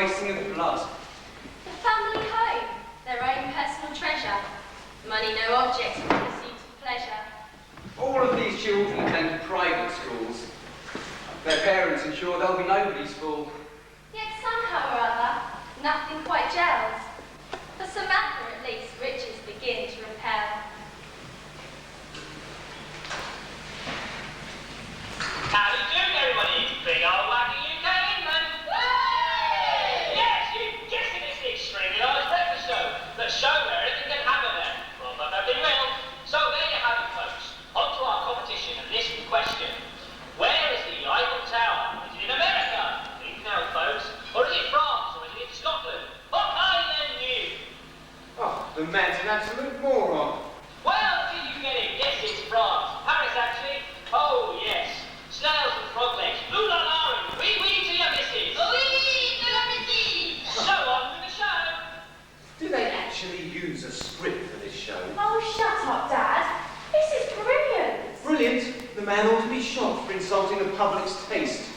wasting of blood. The family home, their own personal treasure. Money no object in the pursuit of pleasure. All of these children attend private schools. Their parents ensure they'll be nobody's fool. Yet somehow or other, nothing quite gels. For Samantha at least, riches begin to repel. How do you do, everybody? Big old wacky UK England. Yes, you guessed it, it's the extremely large breakfast show. The show where anything can happen there. Well, but nothing will. So there you have it, folks. On to our competition and this question. Where is the Eiffel Tower? Is it in America? Think now, folks. Or is it France? Or is it in Scotland? What kind then you? Oh, the man's an absolute moron. Well, did you get it? Yes, it's France. Paris, actually. Oh, yes. Snails and frog legs. Blue la la and wee wee to your missus. Oui, to your missus. So on with the show. Do they actually use a script for this show? Oh, shut up, Dad. This is brilliant. Brilliant. The man ought to be shot for insulting the public's taste.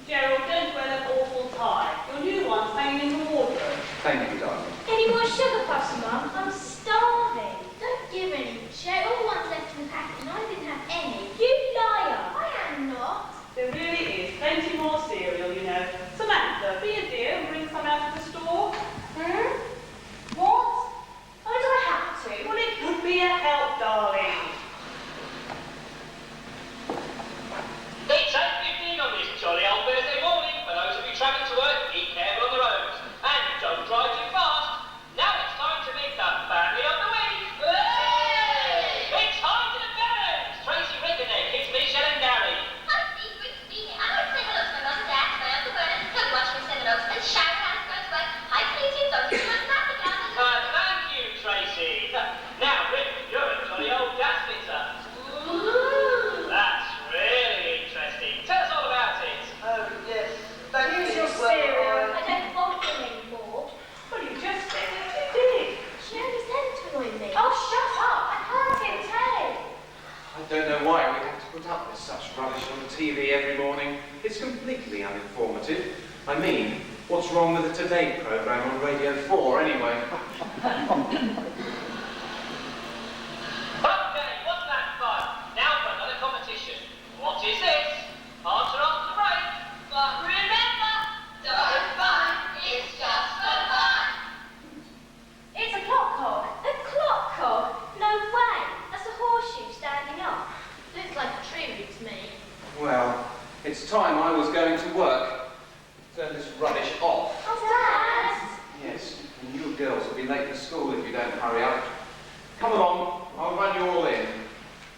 Gerald, don't wear that awful tie. Your new one's hanging in the wardrobe. Thank you, darling. Any more sugar puffs, Mum? I'm starving. Don't give any. Share all ones left in the packet, and I didn't have any. You liar. I am not. There really is plenty more cereal, you know. Samantha, be a dear and bring some out of the store. What? Why do I have to? Well, it would be a help, darling. It's 8:15 on this jolly old Thursday morning. For those of you travelling to work, be careful on the roads. And don't drive too fast. Now it's time to meet the family of the week. It's time to the parents. Tracy Rickenegg, it's Michelle and Gary. Hi, Steve. Great to be here. I want to say hello to my mum and dad, to my Uncle Vernon, who watch me Seven Oaks, and Sharon has to go to work. Hi, Katie, and Dorothy, who wants nothing else. Thank you, Tracy. Now, Rick, you're a jolly old gas fitter. That's really interesting. Tell us all about it. Oh, yes. Here's your cereal. I don't want them anymore. Well, you just said that you did. She only said to annoy me. Oh, shut up. I can't get telly. I don't know why we have to put up with such rubbish on the TV every morning. It's completely uninformative. I mean, what's wrong with the Today programme on Radio 4 anyway? Okay, what's that fun? Now for another competition. What is this? Answer after the break. But remember, don't fun, it's just for fun. It's a clock cog. A clock cog? No way. That's a horseshoe standing up. Looks like a tribute to me. Well, it's time I was going to work. Turn this rubbish off. Oh, Dad. Yes, and you girls will be late for school if you don't hurry up. Come along, I'll run you all in.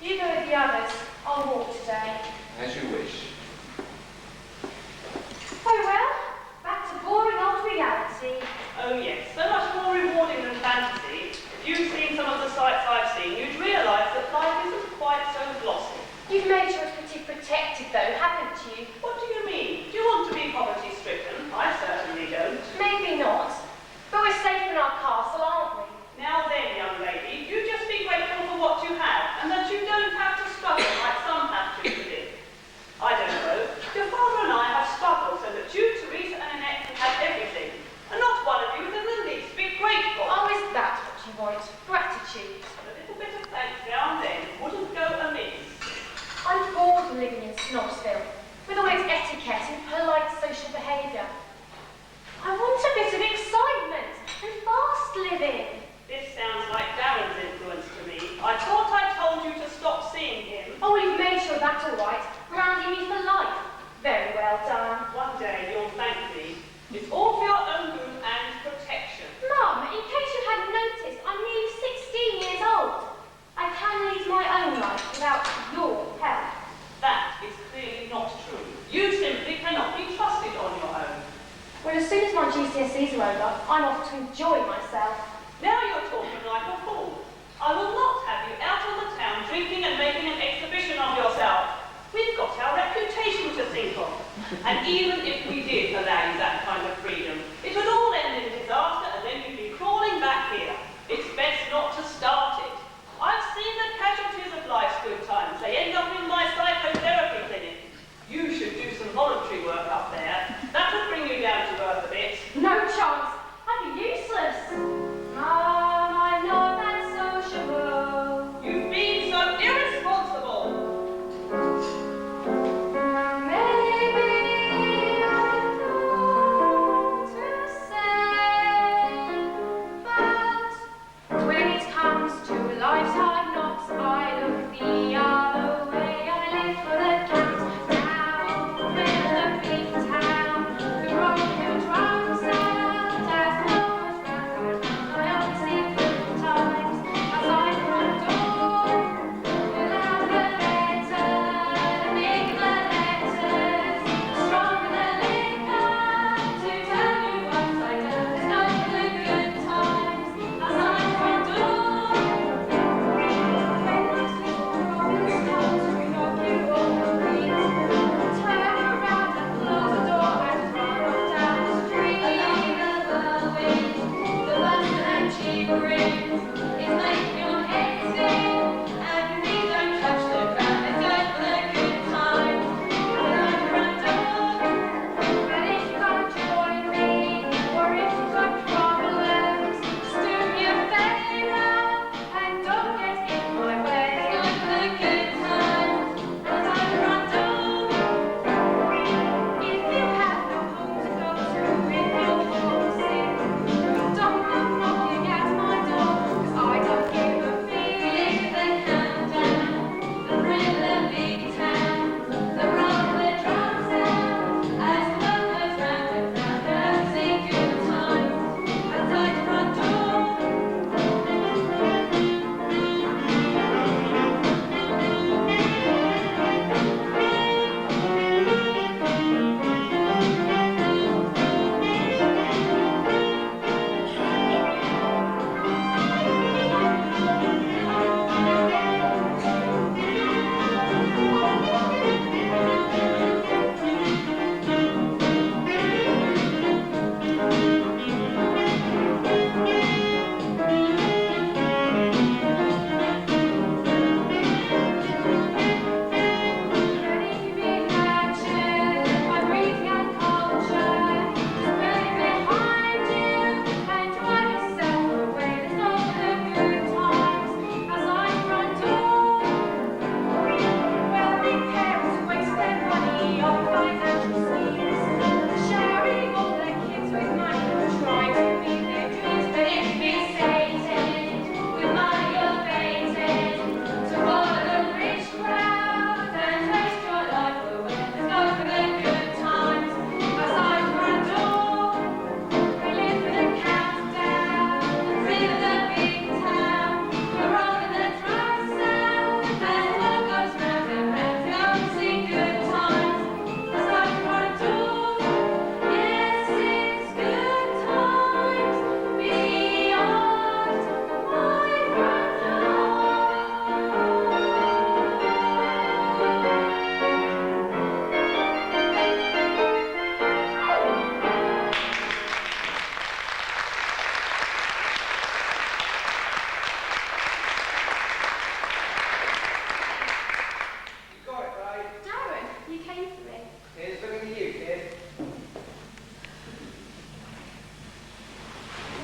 You go with the others. I'll walk today. As you wish. Oh well, back to boring old reality. Oh, yes. So much more rewarding than fantasy. If you'd seen some of the sights I've seen, you'd realise that life isn't quite so glossy. You've made sure it's pretty protected though, haven't you? What do you mean? Do you want to be poverty-stricken? I certainly don't. Maybe not. But we're safe in our castle, aren't we? Now then, young lady, you just be grateful for what you have, and that you don't have to struggle like some have to live. I don't know. Your father and I have struggled so that you, Teresa and Annette, can have everything, and not one of you is in the least bit grateful. Oh, is that what you want? Gratitude. A little bit of thanks now and then wouldn't go amiss. I'm bored of living in Snobsville, with all its etiquette and polite social behaviour. I want a bit of excitement and fast living. This sounds like Darren's influence to me. I thought I told you to stop seeing him. Oh, well, you've made sure that's all right. Grounding me for life. Very well done. One day you'll thank me. It's all for your own good and protection. Mum, in case you hadn't noticed, I'm nearly 16 years old. I can lead my own life without your help. That is clearly not true. You simply cannot be trusted on your own. Well, as soon as my GCSEs are over, I'm off to enjoy myself. Now you're talking like a fool. I will not have you out on the town drinking and making an exhibition of yourself. We've got our reputation to think of. And even if we did allow you that kind of freedom, it would all end in disaster and then you'd be crawling back here. It's best not to start it. I've seen the casualties of life's good times. They end up in my psychotherapy clinic. You should do some voluntary work up there. That would bring you down to earth a bit. No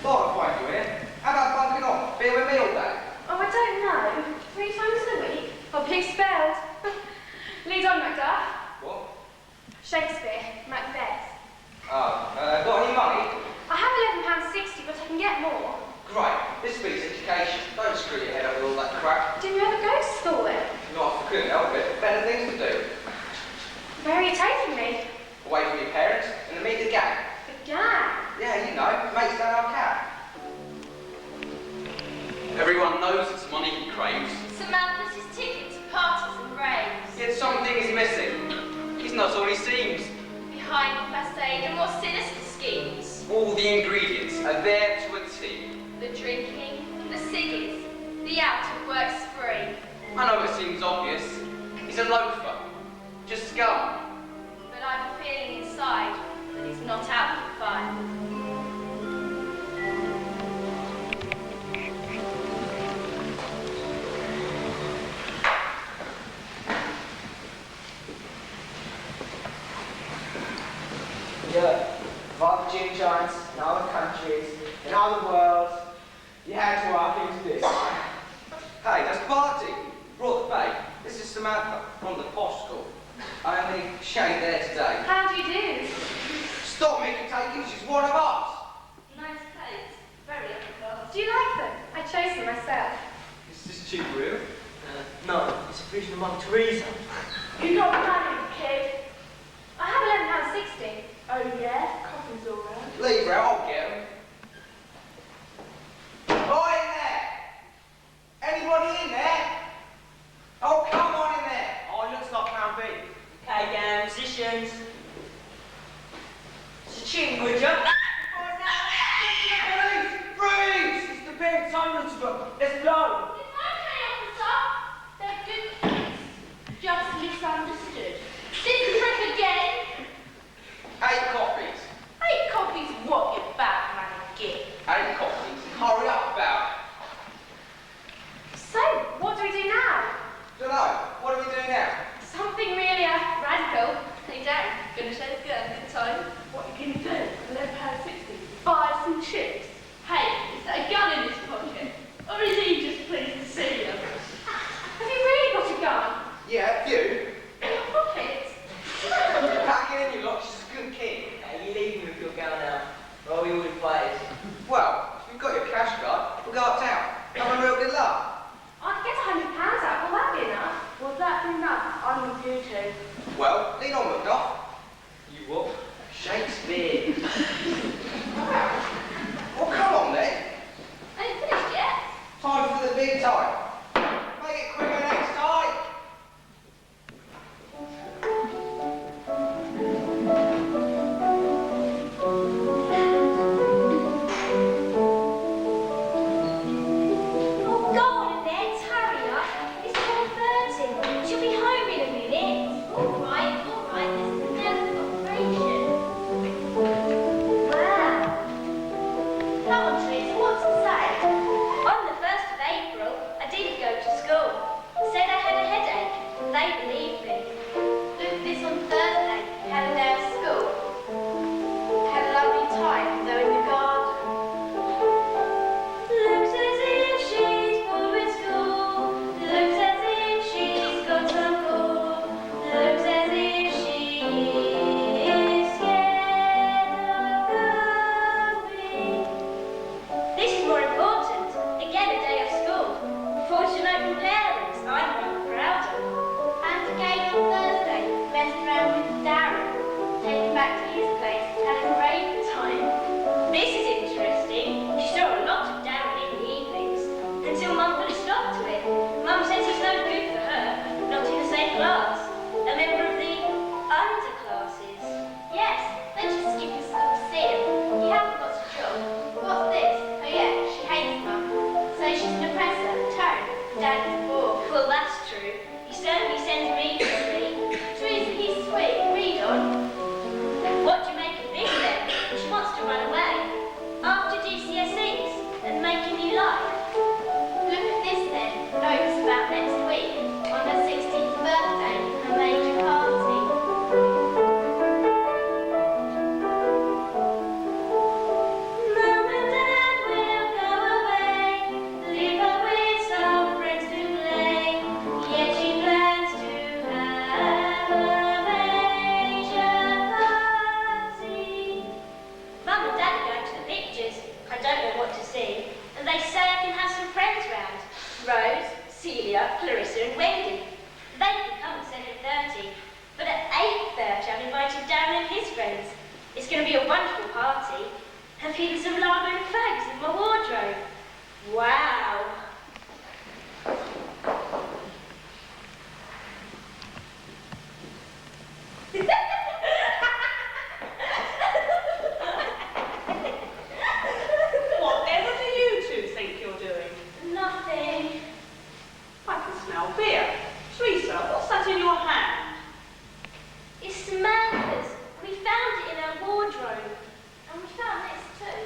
Thought I'd find you here. How about bunking off? Beer with me all day? Oh, I don't know. 3 times in a week? Or pig spelled. Lead on, Macduff. What? Shakespeare, Macbeth. Got any money? I have £11.60, but I can get more. Great. This beats education. Don't screw your head up with all that crap. Did you ever go to school then? Not if I couldn't help it. Better things to do. Where are you taking me? Away from your parents and to meet the gang. The gang. Yeah, you know, mates down our cab. Everyone knows it's money he craves. Samantha's his ticket to parties and raves. Yet something is missing. He's not all he seems. Behind the facade are more sinister schemes. All the ingredients are there to a T. The drinking, the ciggies, the out-of-work spree. I know it seems obvious. He's a loafer. Just scum. But I've a feeling inside that he's not out for fun. Yeah, other gym giants, in other countries, in other worlds, you had to walk into this. Hey, that's Barty. Brought the bait. This is Samantha from the posh school. Only she ain't there today. How do you do? Stop making taking, she's one of us. Nice clothes, very upper class. Do you like them? I chose them myself. Is this cheap real? No, it's a vision of Mother Teresa. You got money, kid. I have £11.60. Oh yeah, coffee's all right. Leave her out, I'll get 'em. Oh, in there! Anybody in there? Oh, come on in there! Oh, it looks like Plan B. Okay, gang, musicians. It's a tune, would ya? Freeze! It's the big silence book. Let's blow. It's okay, officer. They're good kids. Just misunderstood. This trick again. 8 copies. 8 copies what, you bad man git? 8 copies. Hurry up about So, what do we do now? it. Dunno. What are we doing now? Something really radical. Hey, Dad, gonna show the girl good time? What you gonna do? £11.60? Buy some chips? Hey, is that a gun in his pocket? Or is he just pleased to see you? Have you really got a gun? Yeah, you. In your pocket? Pack it in, you lot. She's a good kid. Hey, you leave me with your gun now. Or we all players. Well, if you've got your cash card, we'll go uptown. Have a real good luck. I could get £100 out. Will that be enough? Will that be enough? I'm with you two. Well, lean on, McDuff. You what? Shakespeare. Well, come on then. I ain't finished yet. Time for the big time. Make it quicker next time. Oh, go on in there, hurry up. It's 4:30. She'll be home in a minute. All right, this is a delicate operation. Wow. Come on, Teresa, what to say? On the 1st of April, I didn't go to school. Said I had a headache. They believed me. Looked at this on Thursday. Had a day of school. Had a lovely time, though in the garden. Looks as if she's poor at school. Looks as if she's got some pull. Looks as if she is scared of going. This is more important. Again, a day of school. Fortunate from parents, I'm not proud of. And again on Thursday, messed around with Darren. Taken back to his place, had a great time. This is interesting. She saw a lot of Darren in the evenings, until Mum put a stop to it. Mum says he's no good for her, not in the same class. A member of the underclasses. Yes, then she skipped school to see him. He hasn't got a job. What's this? Oh yeah, she hates Mum. So she's an oppressor, tone, Daddy's bored. Well, that's true. He certainly sends me to sleep. Teresa, he's sweet. Read on. What do you make of this then? She wants to run away. After GCSEs and make a new life. Look at this then. Notes about next week. On her 16th birthday, a major party. Now Clarissa and Wendy. They can come at 7:30, but at 8:30 I've invited Darren and his friends. It's going to be a wonderful party. I've hidden some lager and fags in my wardrobe. Wow. Whatever do you two think you're doing? Nothing. I can smell beer. Teresa, what's that in your hand? It's Samantha's. We found it in her wardrobe. And we found this too.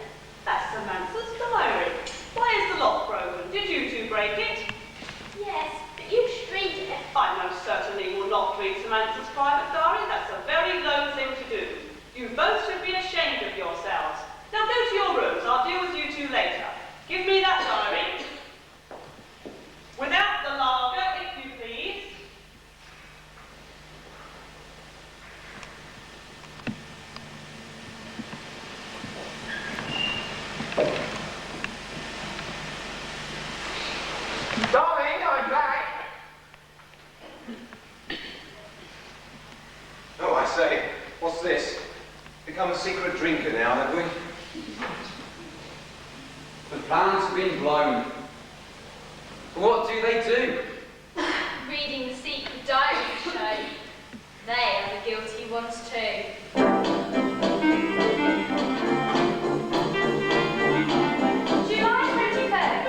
That's Samantha's diary. Why is the lock broken? Did you two break it? Yes, but you street it. I most certainly will not read Samantha's private diary. That's a very low thing to do. You both should be ashamed of yourselves. Now go to your rooms. I'll deal with you two later. Give me that diary. Without the lager, if you please. Darling, I'm back. Oh, I say, what's this? Become a secret drinker now, have we? The plans have been blown. What do they do? Reading the secret diary show. They are the guilty ones too. July 23rd,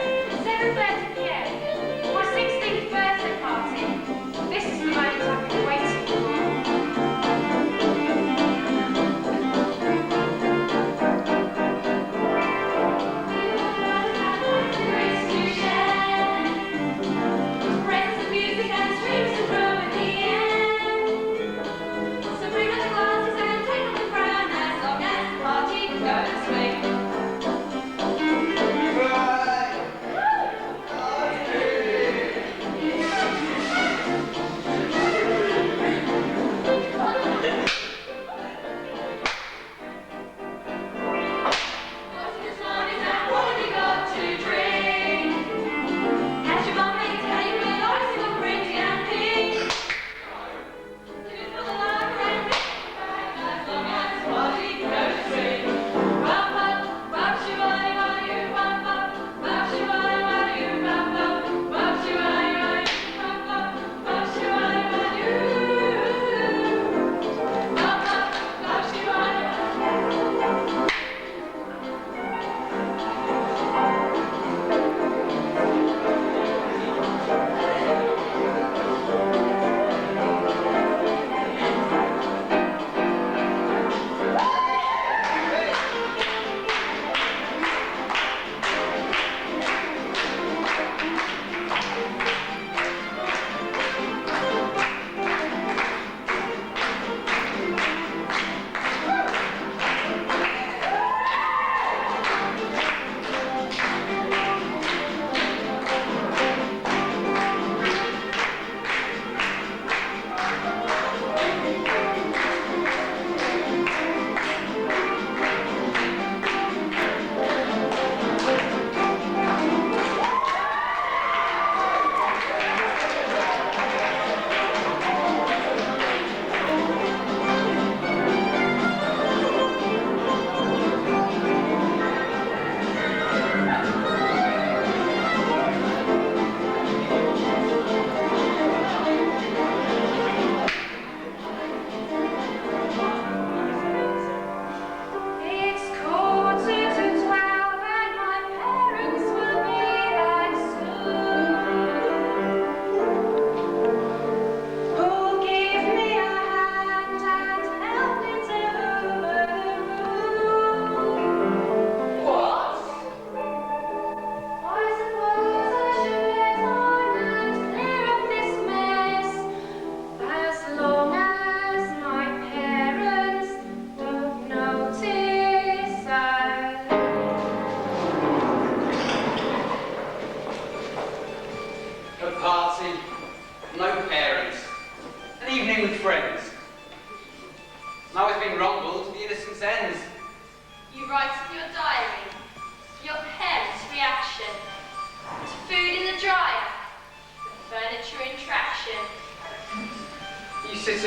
7:30 p.m. My 16th birthday party. This is the moment I've been waiting for. Grace to share. Presents of music and dreams to grow in the end. So bring us glasses and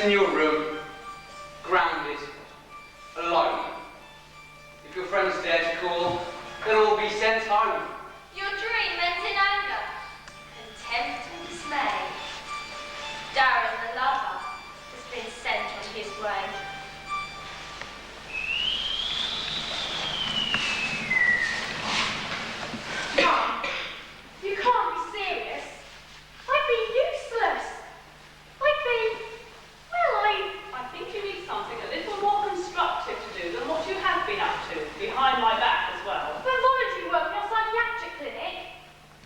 in your room, grounded, alone. If your friends dare to call, they'll all be sent home. Your dream ends in anger, contempt and dismay. Darren the lover has been sent on his way. Mum, you can't be serious. I'd be useless. I think you need something a little more constructive to do than what you have been up to, behind my back as well. But voluntary work in a psychiatric clinic?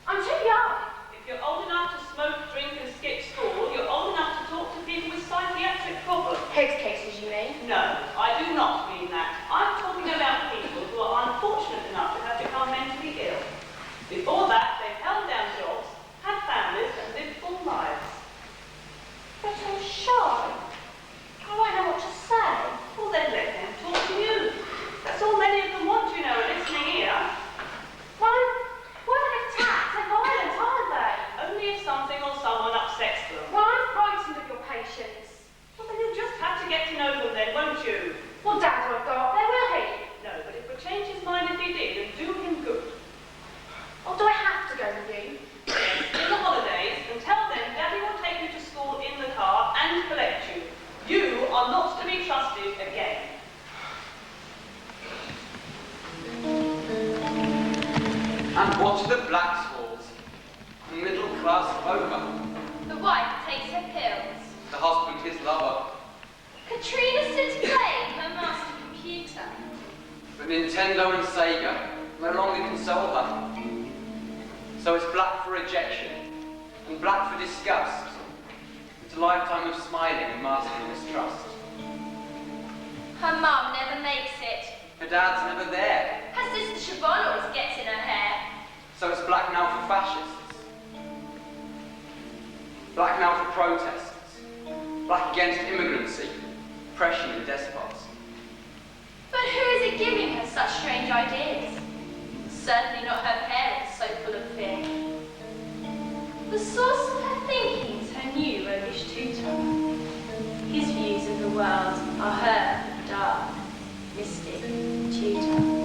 I'm too young. If you're old enough to smoke, drink and skip school, you're old enough to talk to people with psychiatric problems. Head cases, you mean? No, I do not mean that. I'm talking about people who are unfortunate enough to have become mentally ill. Before that, they've held down jobs, had families and lived full lives. But I'm shy. I won't know what to say. Well then let them talk to you. That's all many of them want, you know, a listening ear. Well, they're attacked and violent, aren't they? Only if something or someone upsets them. Well, I'm frightened of your patients. Well then you'll just have to get to know them then, won't you? What dad will I go up there, will he? No, but it would change his mind if he did and do him good. Or do I have to go with you? Yes, in the holidays, and tell them Daddy will take you to school in the car and collect you. You are not to be trusted again. And watch the Blackswalls, middle class poker, The wife takes her pills. the husband his lover. Katrina sits playing her master computer. But Nintendo and Sega no longer console her. So it's black for rejection and black for disgust. It's a lifetime of smiling and masking mistrust. Her mum never makes it. Her dad's never there. Her sister Siobhan always gets in her hair. So it's black now for fascists. Black now for protests. Black against immigrancy, oppression and despots. But who is it giving her such strange ideas? Certainly not her parents, so full of fear. The source of her thinking is her new roguish tutor. His views of the world are her dark, mystic tutor.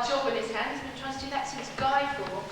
Job in his hand. He's been trying to do that since Guy for.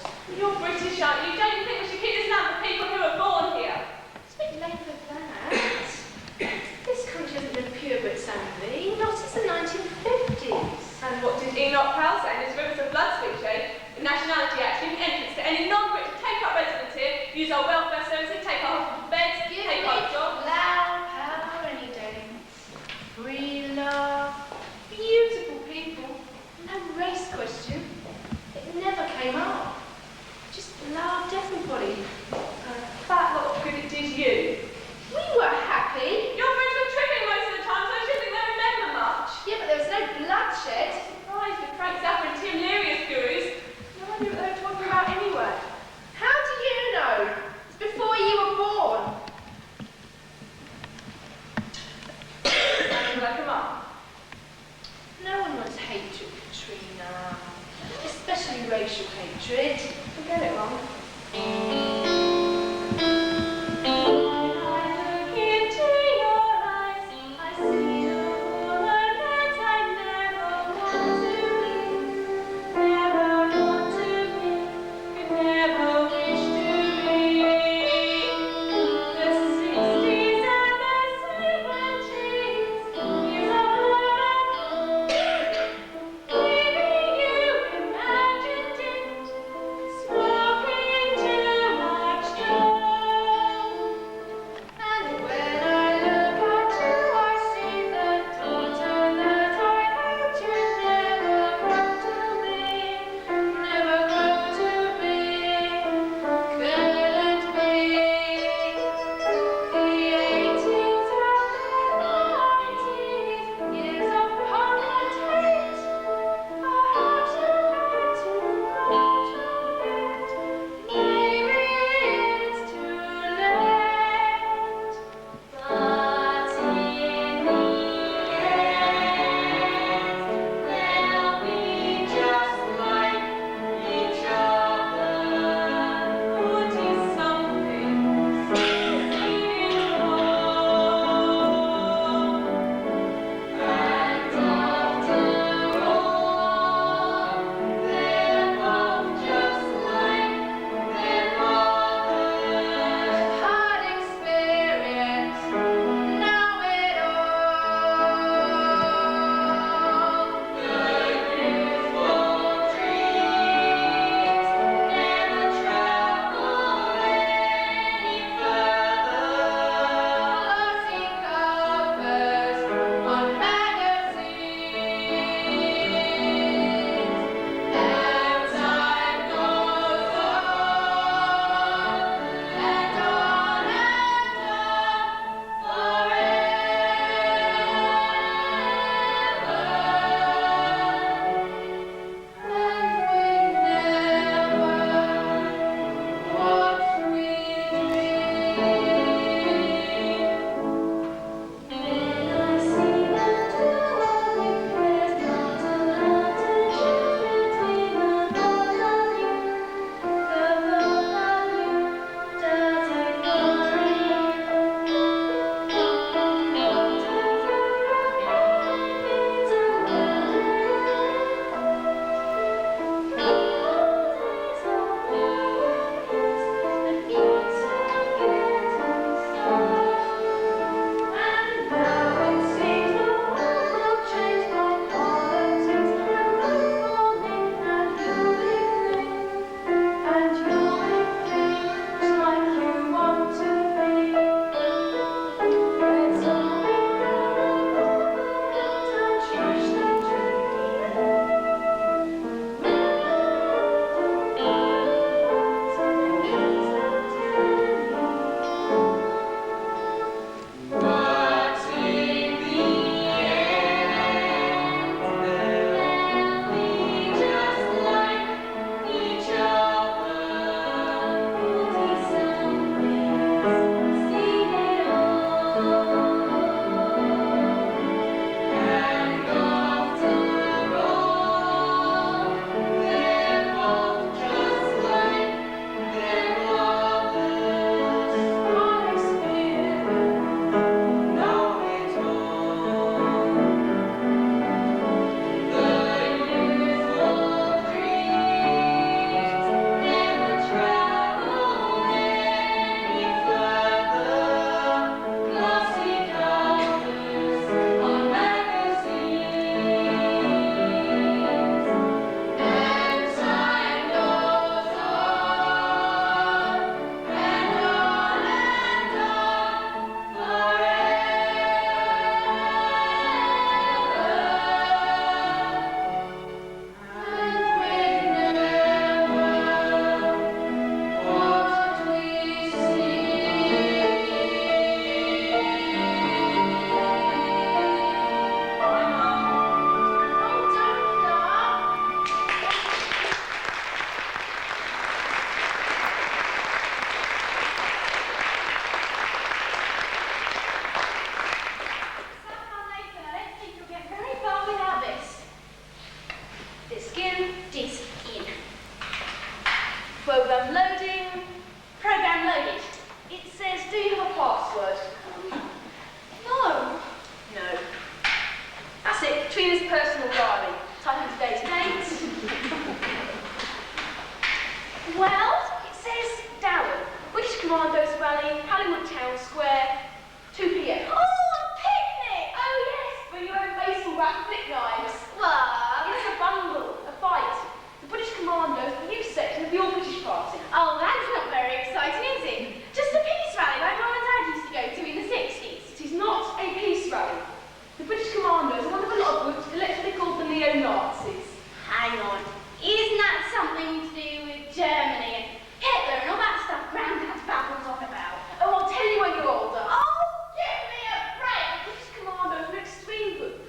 The British commandos are one of a lot of groups collectively called the neo-Nazis. Hang on. Isn't that something to do with Germany and Hitler and all that stuff Grandad's babbles on about? Oh, I'll tell you when you're older. Oh, give me a break! British commandos are an extreme group.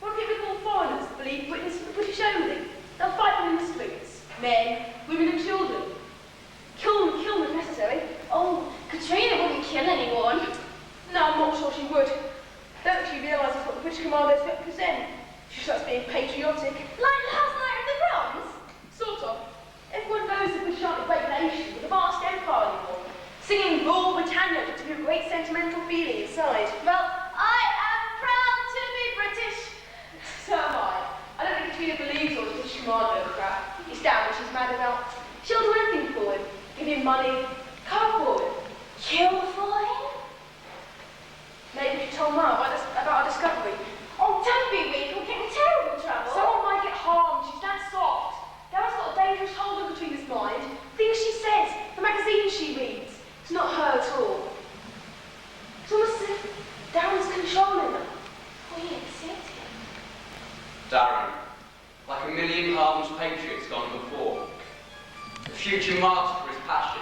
What people call foreigners that believe witness for the British only. They'll fight them in the streets. Men, women and children. Kill them if necessary. Oh, Katrina wouldn't kill anyone. No, I'm not sure she would. Don't actually realise that's what the British commandos represent. She starts being patriotic. Like last night of the Bronze? Sort of. Everyone knows that British aren't a great nation with a vast empire anymore. Singing Rule Britannia to give you a great sentimental feeling inside. Well, I am proud to be British. So am I. I don't think Katrina believes all the British commando crap. It's down what she's mad about. She'll do anything for him. Give him money, cover for him. Kill for him? Maybe she told Mum about our discovery. Oh, don't be weak, we'll get in terrible trouble. Someone might get harmed, she's that soft. Darren's got a dangerous hold on Katrina's mind. Things she says, the magazines she reads. It's not her at all. It's almost as if Darren's controlling her. We accept him. Darren, like a million hardened patriots gone before, a future martyr for his passion,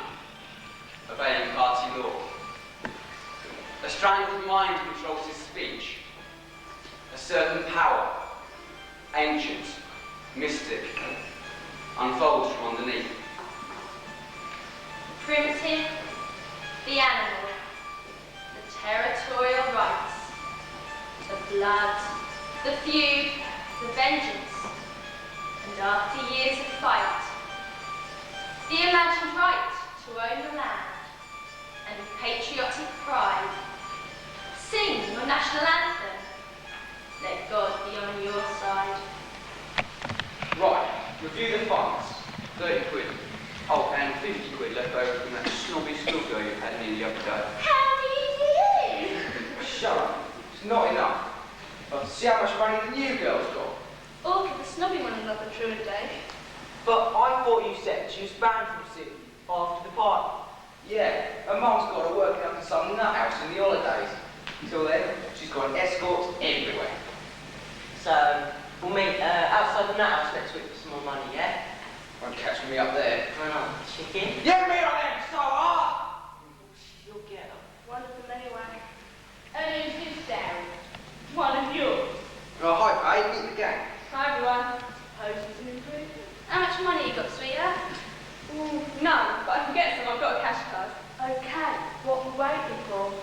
obeying party law. A strangled mind controls his speech. A certain power, ancient, mystic, unfolds from underneath. Primitive, the animal, the territorial rights, the blood, the feud, the vengeance, and after years of fight, the imagined right to own the land, and with patriotic pride, sing your national anthem. Let God be on your side. Right, review the funds. 30 quid. Oh, and 50 quid left over from that snobby schoolgirl you had near the other day. How do you do? Shut up. It's not enough. I'll see how much money the new girl's got. Or could the snobby one another true a day? But I thought you said she was banned from city after the party. Yeah, her mum's got her working up in some nut house in the holidays. Till then, she's got escorts everywhere. So, we'll meet outside the nut house next week for some more money, yeah? Won't catch me up there. Why not? Chicken? Get me on them so hard! You'll get them. One of them anyway. And who's this Darren? One of yours. Oh, hi, babe. Meet the gang. Hi everyone. Poses and improvement. How much money you got, sweetheart? Ooh, none, but I can get some. I've got a cash card. Okay, what we're waiting for.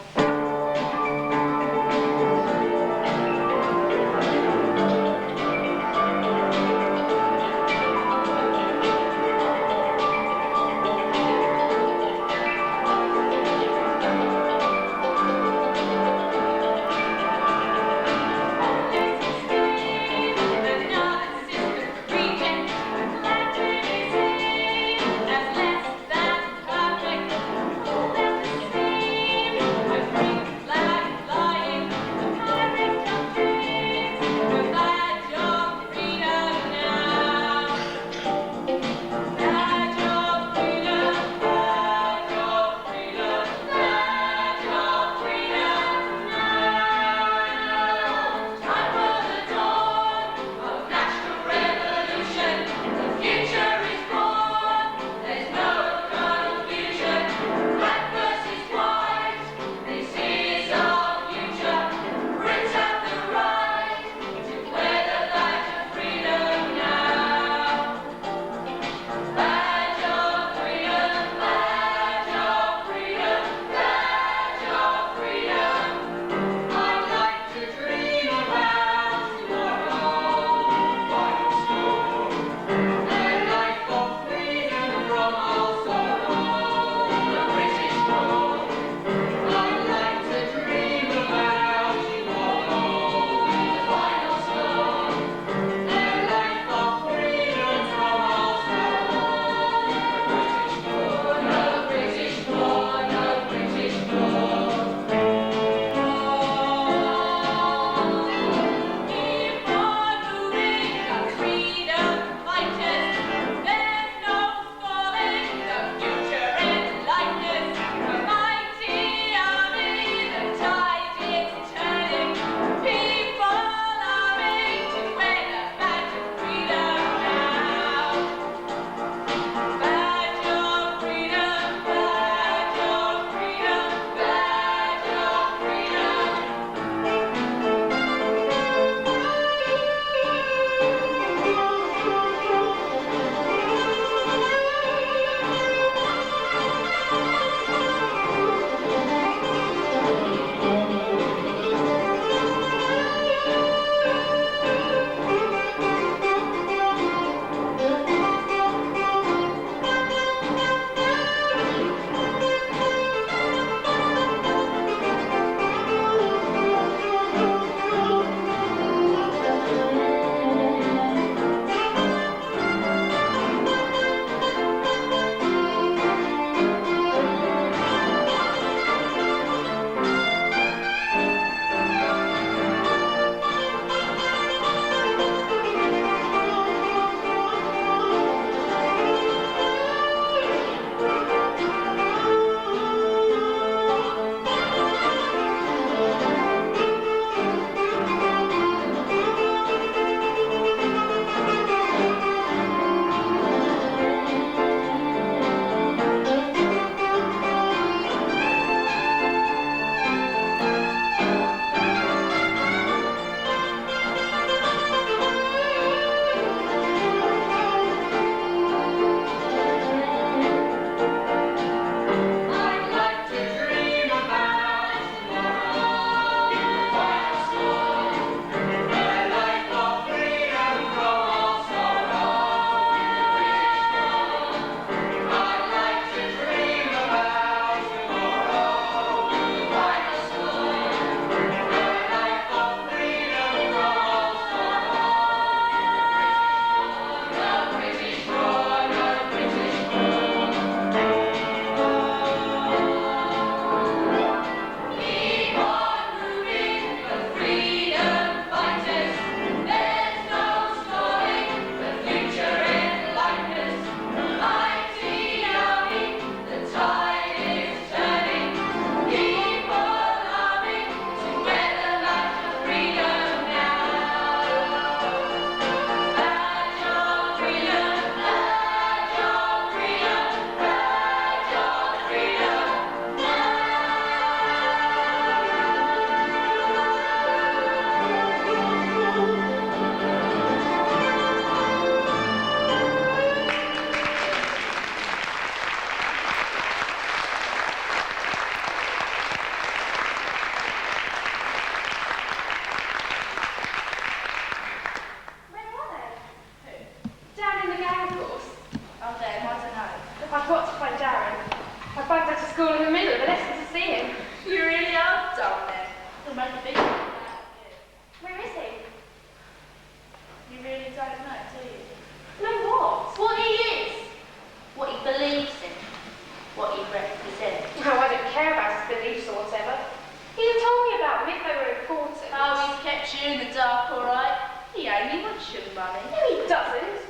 gets you in the dark, all right. He only wants your money. No, he doesn't.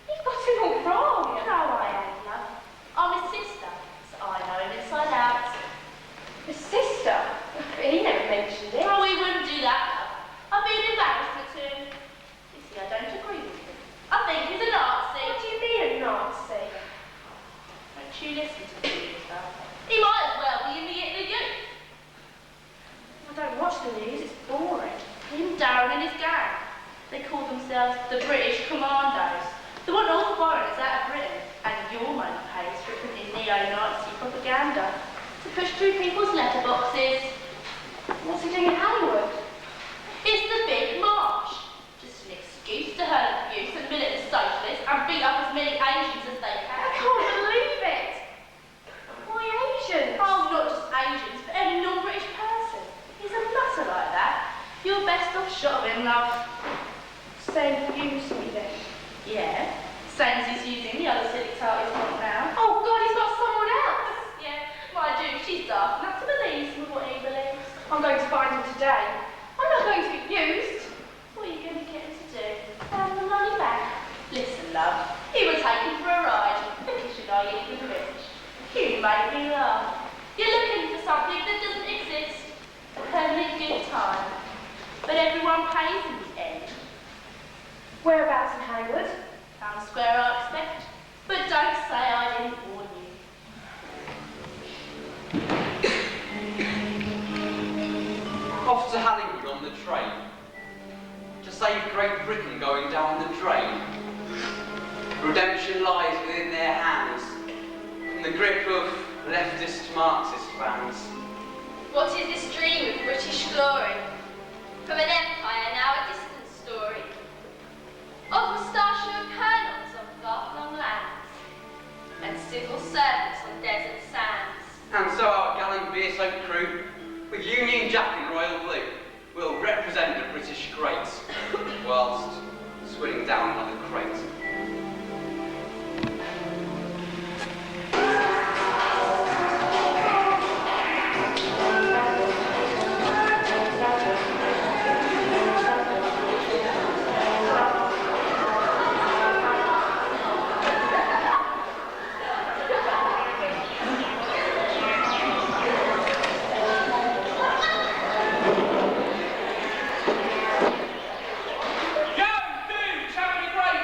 You've got him all wrong. No, I ain't, love. I'm his sister, so I know him inside out. Your sister? He never mentioned it. Oh, he wouldn't do that, love. I'd be an embarrassment to him. You see, I don't agree with him. I think he's a Nazi. What do you mean a Nazi? Don't you listen to me, love. He might as well be in the Italy youth. I don't watch the news, it's boring. Him, Darren and his gang. They call themselves the British Commandos. They want all foreigners out of Britain, and your money pays for printing neo-Nazi propaganda to push through people's letterboxes. What's he doing in Hollywood? It's the big march. Just an excuse to hurl abuse at militant socialists and beat up as many Asians as they I can. can't believe it. Why Asians? Oh, not just Asians, but any non-British person. He's a nutter like that. You're best off shot of him, love. Saying he used me then. Yeah, same as he's using the other silly tart he's got now. Oh God, he's got someone else. Yeah, my dude, she's daft enough to believe some of what he believes. I'm going to find him today. I'm not going to be used. What are you going to get him to do? Hand the money back? Listen, love, he would take him for a ride. Should I even rich? You make me laugh. You're looking for something that doesn't exist. A permanent good time. But everyone pays in the end. Whereabouts in Hollywood? Town Square, I expect. But don't say I didn't warn you. Off to Hallingwood on the train. To save Great Britain going down the drain. Redemption lies within their hands. From the grip of leftist Marxist fans. What is this dream of British glory? From an empire now a distant story. Of mustachioed colonels on far-flung lands, and civil servants on desert sands. And so our gallant beer-soaked crew, with Union Jack and Royal Blue, will represent the British great, whilst swinging down like a crate. Yo, dudes, having a great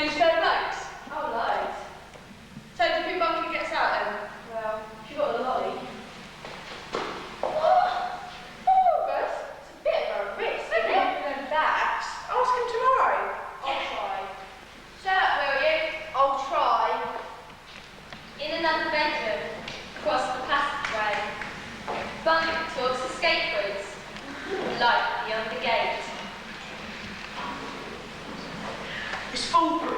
Any spare blokes? Oh, loads. So do you think Bunky gets out then? Well, if you've got a lolly. What? Four of us? It's a bit of a risk, Maybe isn't it? them backs. Ask him tomorrow. I'll try. Shut up, will you? I'll try. In another bedroom, across the passageway. Bunny talks escape routes. Light beyond the gate. It's foolproof.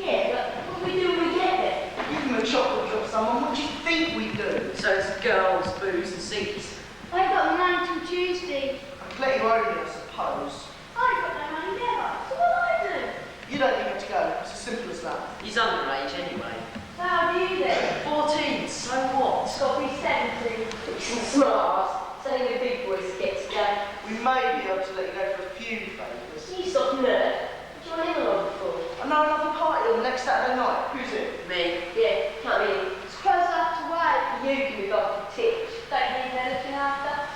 Yeah, but what do we do when we get there? Give them a chocolate drop someone, what do you think we do? So it's girls, booze and seats. I've got money till Tuesday. And plenty of only, I suppose. I've got no money never. So what'll I do? You don't even have to go, it's as simple as that. He's underage anyway. So how do you then? 14, so what? It's got to be 70. Smart. Telling the big boys to get together. We may be able to let you go for a few favours. You stop nerd. What do you want him along for? I know another party on the next Saturday night. Who's it? Me. Yeah, come in. It's close enough to wait. You can be like a titch. Don't need no looking after.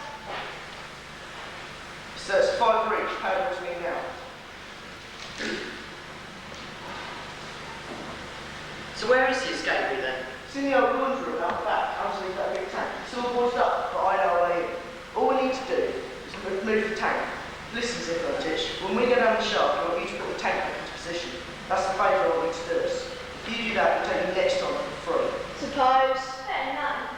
So it's 5 for each, pay them to me now. So where is the escape route then? It's in the old laundry room out back, underneath that big tank. It's all boarded up, but I know a way in. All we need to do is move the tank. Listen, Zipperditch, when we go down the shaft, I want you to put the tank back into position. That's the favour I want you to do us. If you do that, we'll take you next time for free. Suppose. Better none.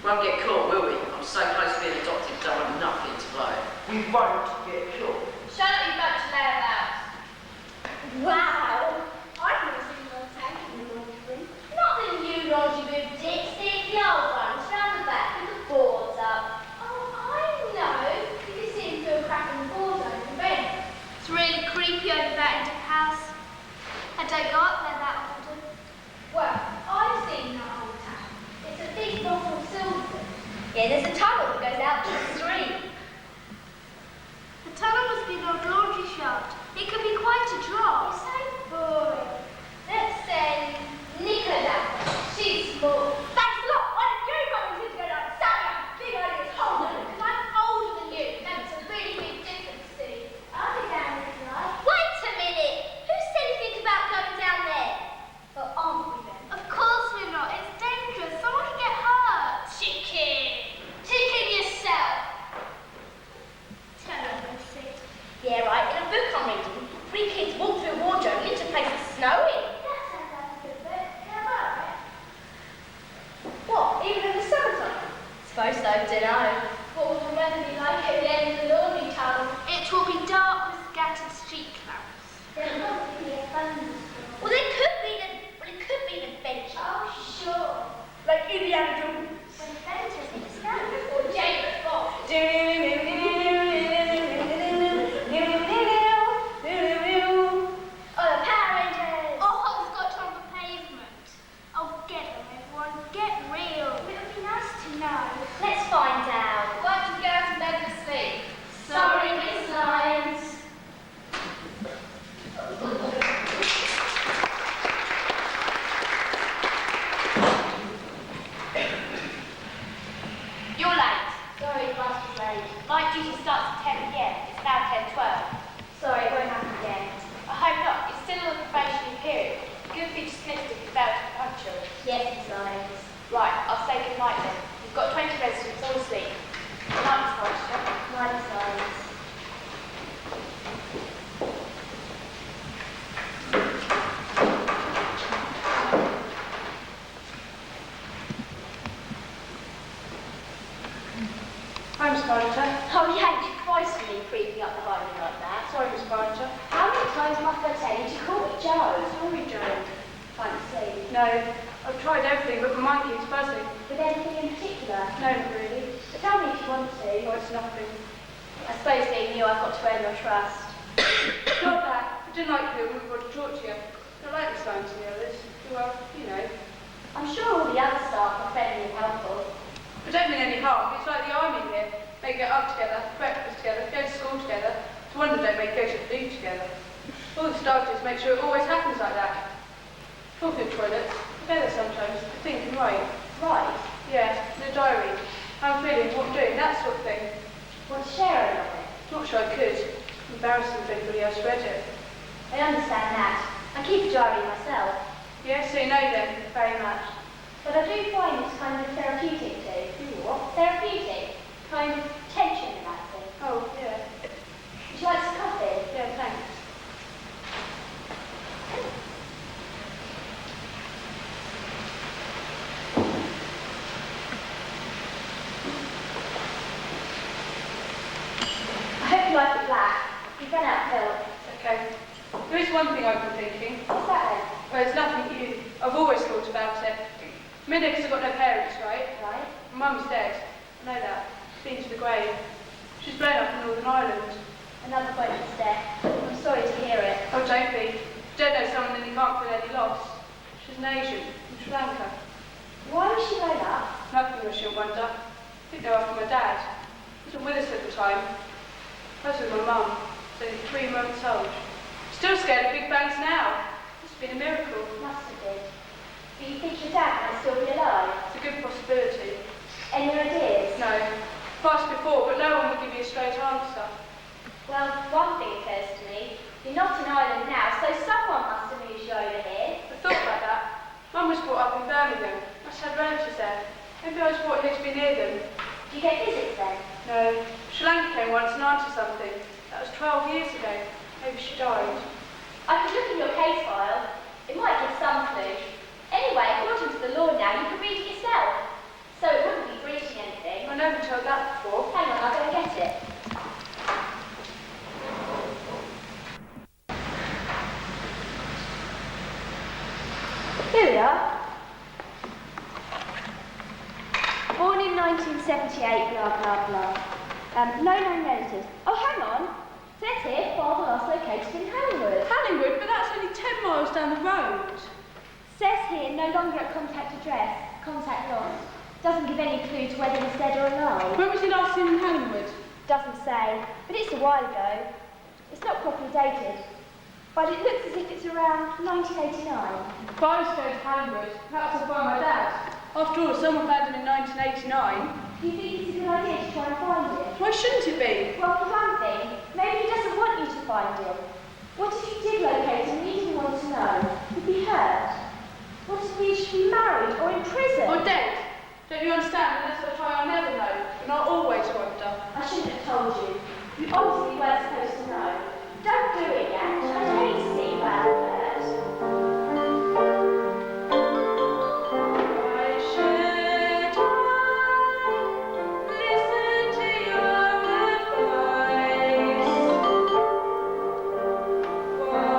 Won't get caught, will we? I'm so close to being adopted, don't have nothing to blow. We won't get caught. Shut up, you bunch of layabouts. Wow. I've never seen one tank in the laundry room. Not the new laundry room, Dixie. The old ones round the back with the boards up. Oh, I know. You can see him through a crack in the boards over the vent. It's really creepy over that end of the house. I don't go up there that often. Well, I've seen that whole town. It's a big bottle of silver. Yeah, there's a tunnel that goes out to the street. The tunnel must be an old laundry shaft. It could be quite a drop. It's so boring. Let's send Nicola. She's small. Thanks a lot. Why don't you volunteer to go down? Sally, I have big ideas. Hold on, because I'm older than you. That makes a really big difference, see. I'll go down if you like. Wait a minute. Who said anything about going down there? Well, aren't we then? Of course we're not. It's dangerous. Someone can get hurt. Chicken. Chicken yourself. Tell her, Lucy. Yeah, right. In a book I'm reading, 3 kids walk through a wardrobe into a place that's snowing. That sounds like a good book. How about it? What? Even in the summertime? Suppose so, dunno. What will the weather be like at the end of the laundry tunnel? It will be dark with scattered street lamps. There'll probably be a thunderstorm. Well, it could be an adventure. Oh, sure. Like Indiana Jones. When adventure hits snow. Or James Bond. Oh, the Power Rangers. Oh, it's got on the pavement. Oh, get them, everyone. Get real. It would be nice to know. Let's find out. Why don't you go to bed to sleep? Sorry, Miss Lyons. You're late. Sorry, bus was late. Night duty starts at 10 p.m. It's now 10:12. Sorry, it won't happen again. I hope not. It's still a probationary period. You could be dismissed if you fail to be punctual. Yes, Miss Lyons. Right, I'll say good night then. You've got 20 residents all asleep. Good night, Miss Bottisham. Night, Miss Lyons. Hi, Miss Barrington. Oh, you ain't too close to me creeping up behind me like that. Sorry, Miss Barrington. How many times must I tell you to call me Joe? Sorry, Joe. Fancy. No, I've tried everything, but my mind keeps buzzing. With anything in particular? No, not really. But tell me if you want to. No, it's nothing. I suppose being you, I've got to earn your trust. Not that. I didn't like you when we got to talk to you. I like Miss Lyons and the others. Well, you know. I'm sure all the other staff are friendly and helpful. I don't mean any harm. It's like the army here. They get up together, breakfast together, go to school together. It's a wonder don't they go to the loo together. All the staff just make sure it always happens like that. Talking of toilets, together sometimes, to think and write. Right. Yeah, in a diary. How I'm feeling, what I'm doing, that sort of thing. Want to share it of it? Not sure I could. Embarrassing if anybody else read it. I understand that. I keep a diary myself. Yes, so you know them. Very much. But I do find it's kind of therapeutic too. You what? Therapeutic. Kind of tension relaxing. Oh, yeah. Would you like some coffee? Yeah, thanks. I hope you like it black. You've run out of milk. Okay. There is one thing I've been thinking. What's that then? Well, it's nothing new. I've always thought about it. Mainly because I've got no parents, right? Right? Mum's dead. I know that. She's been to the grave. She's blown up in Northern Ireland. Another woman's death. I'm sorry to hear it. Oh, don't be. If you don't know someone, then you can't feel any loss. She's an Asian from Sri Lanka. Why was she blown up? Nothing I shouldn't wonder. I think they were after my dad. He wasn't with us at the time. I was with my mum. She's only 3 months old. Still scared of big bangs now. It's been a miracle. Must have been. Do you think your dad might still be alive? It's a good possibility. Any ideas? No. I've asked before, but no one will give me a straight answer. Well, one thing occurs to me. You're not in Ireland now, so someone must have moved you over here. I thought about that. Mum was brought up in Birmingham. I just had relatives there. Maybe I was brought here to be near them. Do you get visits then? No. Sri Lanka came once and auntie something. That was 12 years ago. Maybe she died. I could look in your case file. It might give some clue. Anyway, according to the law now, you can read it yourself. So it wouldn't be breaching anything. I never told that before. Hang on, I'll go and get it. Here we are. Born in 1978, blah, blah, blah. No known relatives. Oh, hang on. Says here, father last located in Hallingwood. Hallingwood, but that's only 10 miles down the road. Says here, no longer at contact address. Contact lost. Doesn't give any clue to whether he's dead or alive. When was he last seen in Hallingwood? Doesn't say, but it's a while ago. It's not properly dated, but it looks as if it's around 1989. If I was going to Hallingwood, perhaps I'd find my dad. After all, someone found him in 1989. Do you think it's a good idea to try and find him? Why shouldn't it be? Well, for one thing, maybe he doesn't want you to find him. What if you did locate him and he didn't want to know? He'd be hurt. What if he should be married or in prison? Or dead? Don't you understand? Unless I try, I'll never know. And I'll always wonder. I shouldn't have told you. You obviously weren't supposed to know. Don't do it yet. I'd hate to see you out of hurt. Why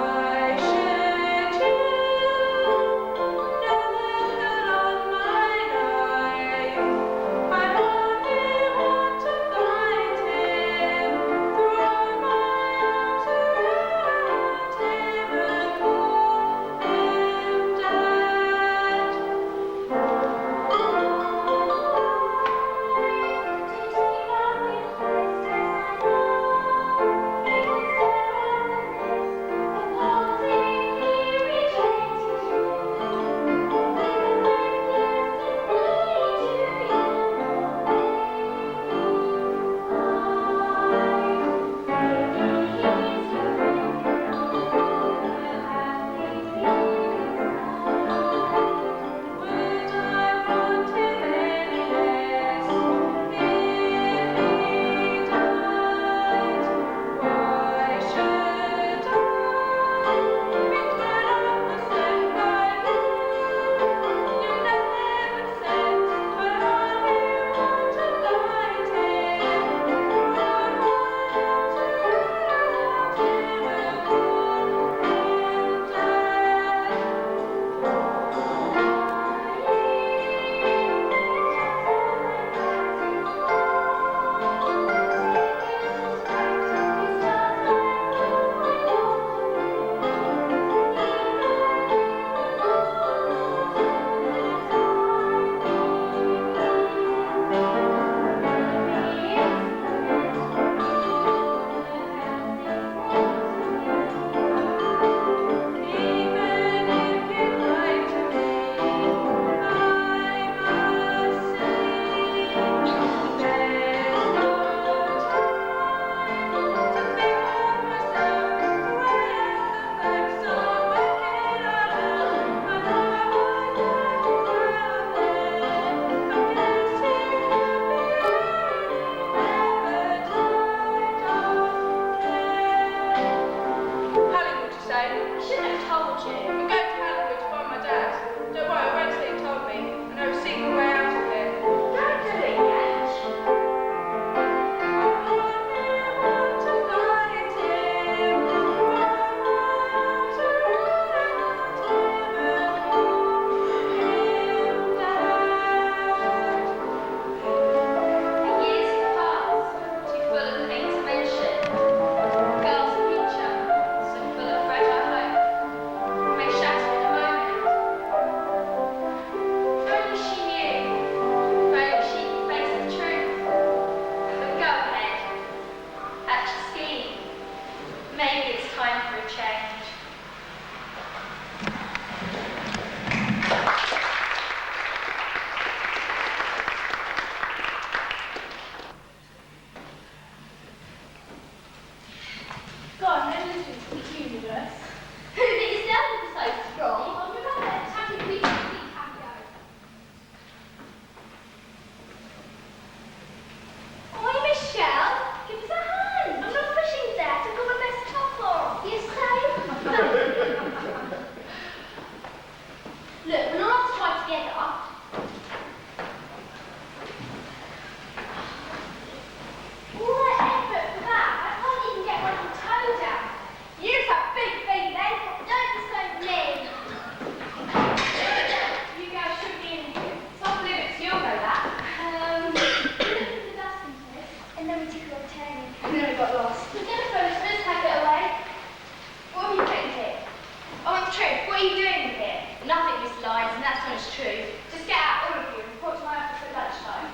it's true. Just get out, all of you, and report to my office at lunchtime.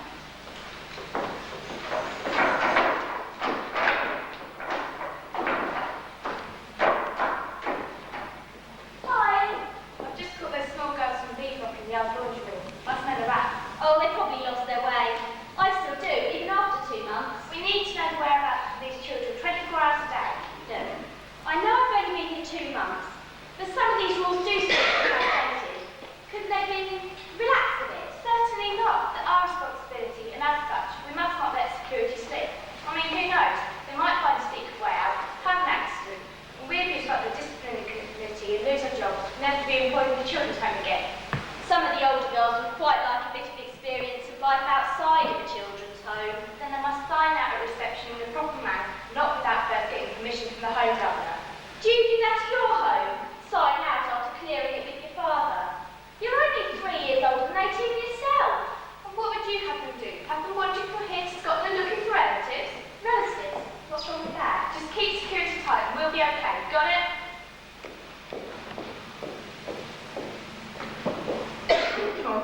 Hi. I've just caught those small girls from Bebop in the old laundry room. I smell a rat. Oh, they probably lost their way. I still do, even after 2 months. We need to know the whereabouts of these children 24 hours a day. No. I know I've only been here 2 months, but some of these rules do seem to be outdated. Couldn't they be relaxed a bit? Certainly not. They're our responsibility, and as such, we must not let security slip. I mean, who knows? They might find a secret way out, have an accident, and we abuse up the disciplinary committee and lose our jobs, never to be employed in the children's home again. Some of the older girls would quite like a bit of experience of life outside of a children's home. Then they must sign out at reception in the proper manner, not without first getting permission from the home governor. Do you do that at your home? Sign out after clearing it with your father? You're only 3 years older than 18 yourself. And what would you have them do? Have them wandering from here to Scotland looking for relatives? Relatives? What's wrong with that? Just keep security tight and we'll be okay. Got it? Come on.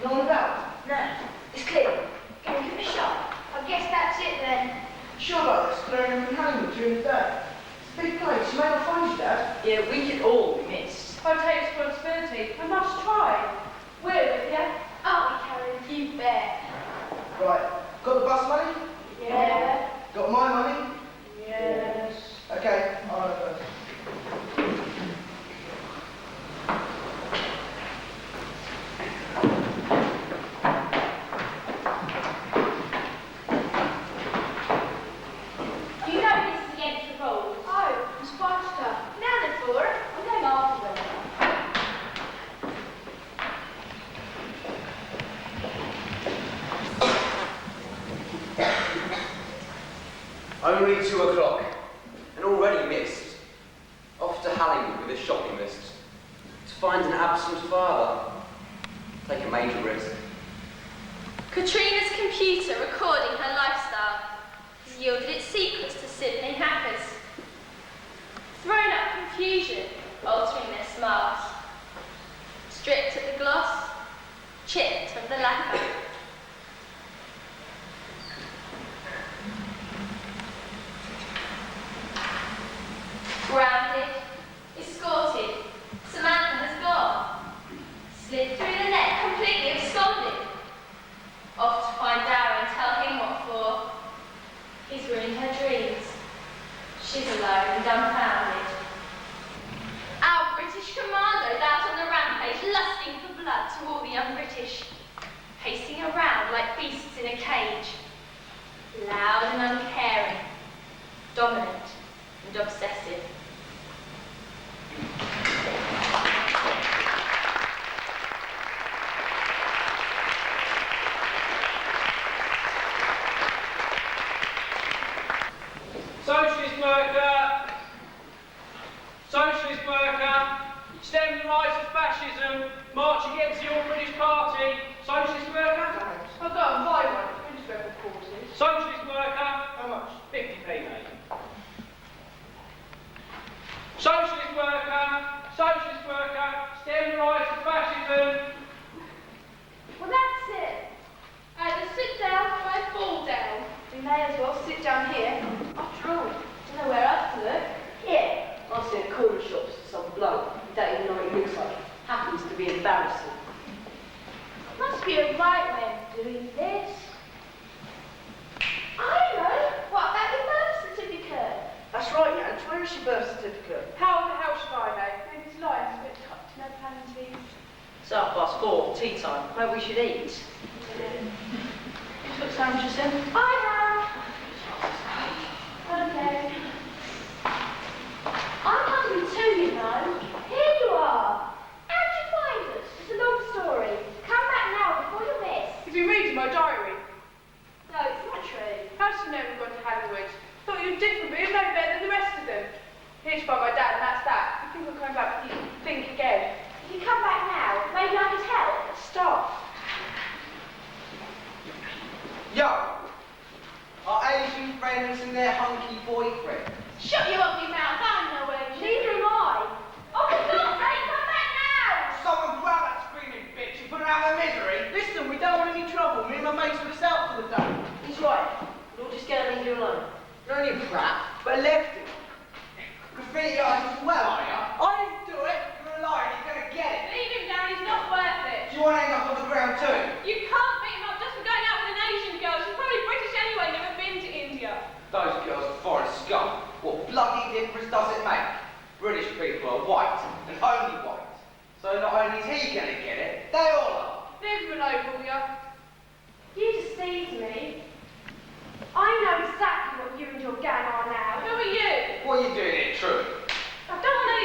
No one about? No. It's clear. Can we give it a shot? I guess that's it then. Sure about this, clearing them from home during the day. It's a big place, you may not find your dad. Yeah, we could all be missed. I take responsibility. I must try. We're with you. Aren't we, Karen? You bet. Right, got the bus money? Yeah. Got my money? Yes. Okay, I'll go first. You know this is against the rules. Oh, Miss Bottisham. Now then, Flora. I'm going after them. Only 2 o'clock, and already missed. Off to Hallingwood with a shopping list. To find an absent father. Take a major risk. Katrina's computer recording her lifestyle has yielded its secrets to Sydney hackers. Thrown up confusion, altering their smiles. Stripped of the gloss, chipped of the lacquer. Grounded, escorted, Samantha has gone. Slid through the net, completely absconded. Off to find Darren and tell him what for. He's ruined her dreams. She's alone and dumbfounded. Our British commandos out on the rampage, lusting for blood to all the un-British. Pacing around like beasts in a cage. Loud and uncaring. Dominant and obsessive. Socialist worker, stem the rise of fascism, march against the all-British party. Socialist worker? I'll go and buy one at Finsbury quarters. Socialist worker? How much? 50p, mate. Socialist worker, stem the rise of fascism. Well, that's it. Either sit down or I fall down. We may as well sit down here. After all, don't know where else to look. Yeah, I see a corner shops to some bloke. You don't even know what he looks like. Happens to be embarrassing. Must be a right way of doing this. I know. What about your birth certificate? That's right, Jan. Where is your birth certificate? How the hell should I know? Maybe his line's a bit tucked, no planning leave. It's 4:30, tea time. Maybe we should eat. What sandwiches then? I have. Okay. I'm hungry too, you know. Here you are. How'd you find us? It's a long story. Come back now before you miss. You've been reading my diary. No, it's not true. How's you know we've gone to Hallingwood? Thought you were different, but you're no better than the rest of them. Here's by my dad, and that's that. You think I'm coming back, but you think again. If you come back now, maybe I could help. Stop. Yo! Our Asian friends and their hunky boyfriend. Shut your ugly mouth. I'm no Asian. Neither am I. alone. You're only a brat, but left it. Graffiti artist as well, are you? I didn't do it. You're a liar. You're going to get it. Leave him down, he's not worth it. Do you want to end up on the ground too? You can't beat him up just for going out with an Asian girl. She's probably British anyway, never been to India. Those girls are foreign scum. What bloody difference does it make? British people are white, and only white. So not only is he going to get it, they all are. Leave him alone, will ya? You deceived me. I know exactly what you and your gang are now. Who are you? What are you doing here, True? I don't want to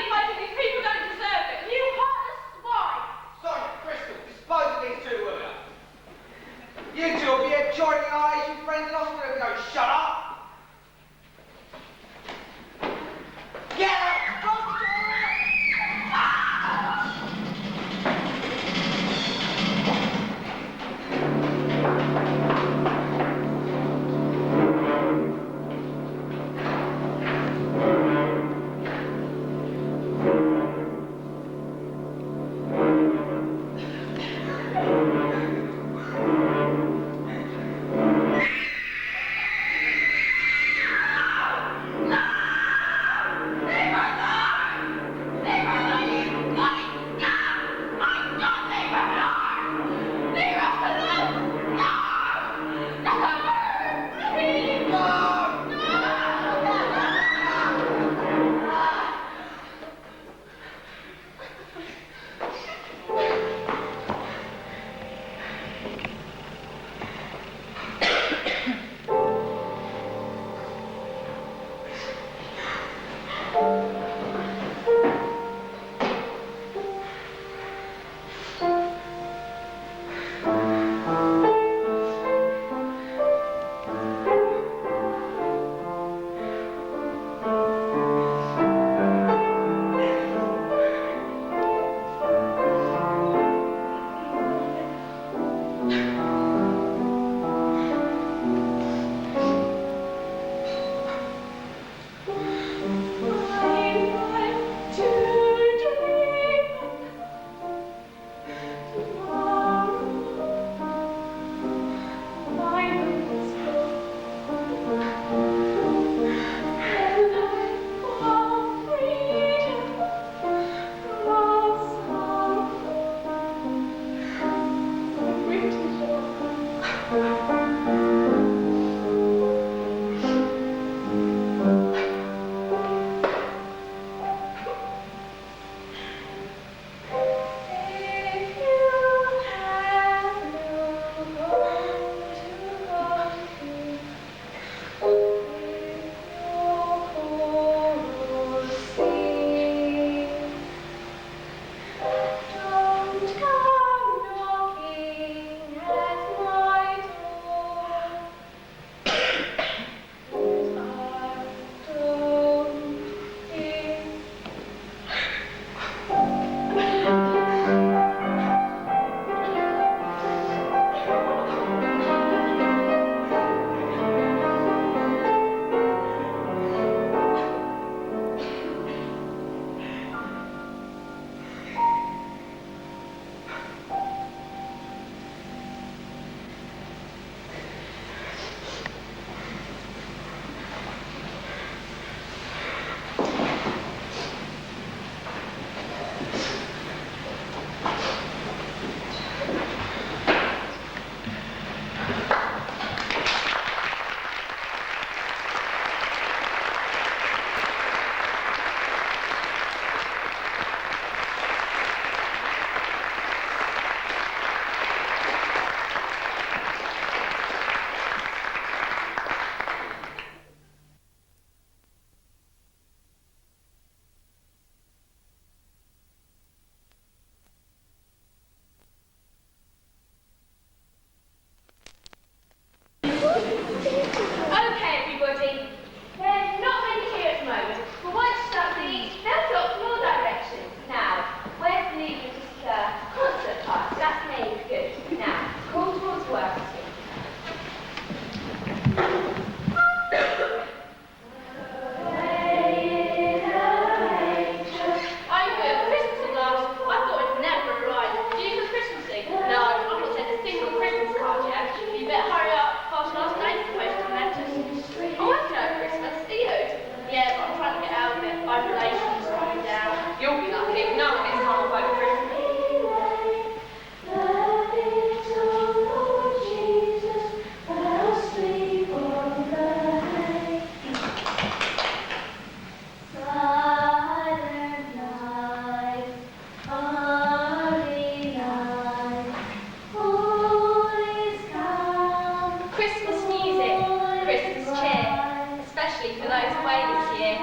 for those away this year.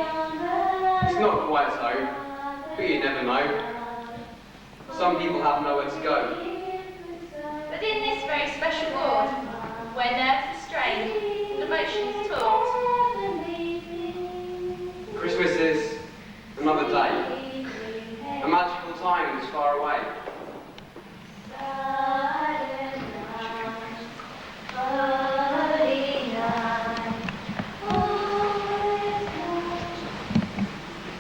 It's not quite so, but you never know. Some people have nowhere to go. But in this very special ward, where nerves are strained and emotions taught, Christmas is another day, a magical time that's far away.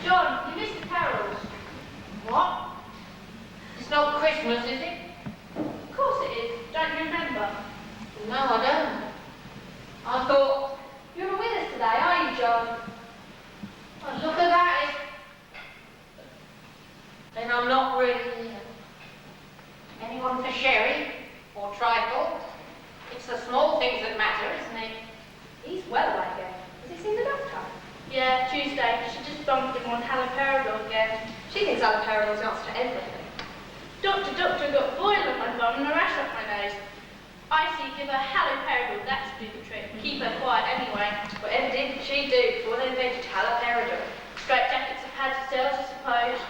John, you missed the carols. What? It's not Christmas, is it? Of course it is. Don't you remember? No, I don't. I thought, You're not with us today, are you, John? well, look at that. Then I'm not really here. Anyone for sherry or trifle? It's the small things that matter, isn't it? He's well away again. Has he seen the doctor? Yeah, Tuesday. She just bumped him on haloperidol again. She thinks haloperidol's the answer to everything. Doctor, I've got a boil on my bum and a rash off my nose. I see, give her haloperidol, that should do the trick. Keep her quiet anyway. Whatever did she do before they invented haloperidol? Straight jackets have had cells, I suppose.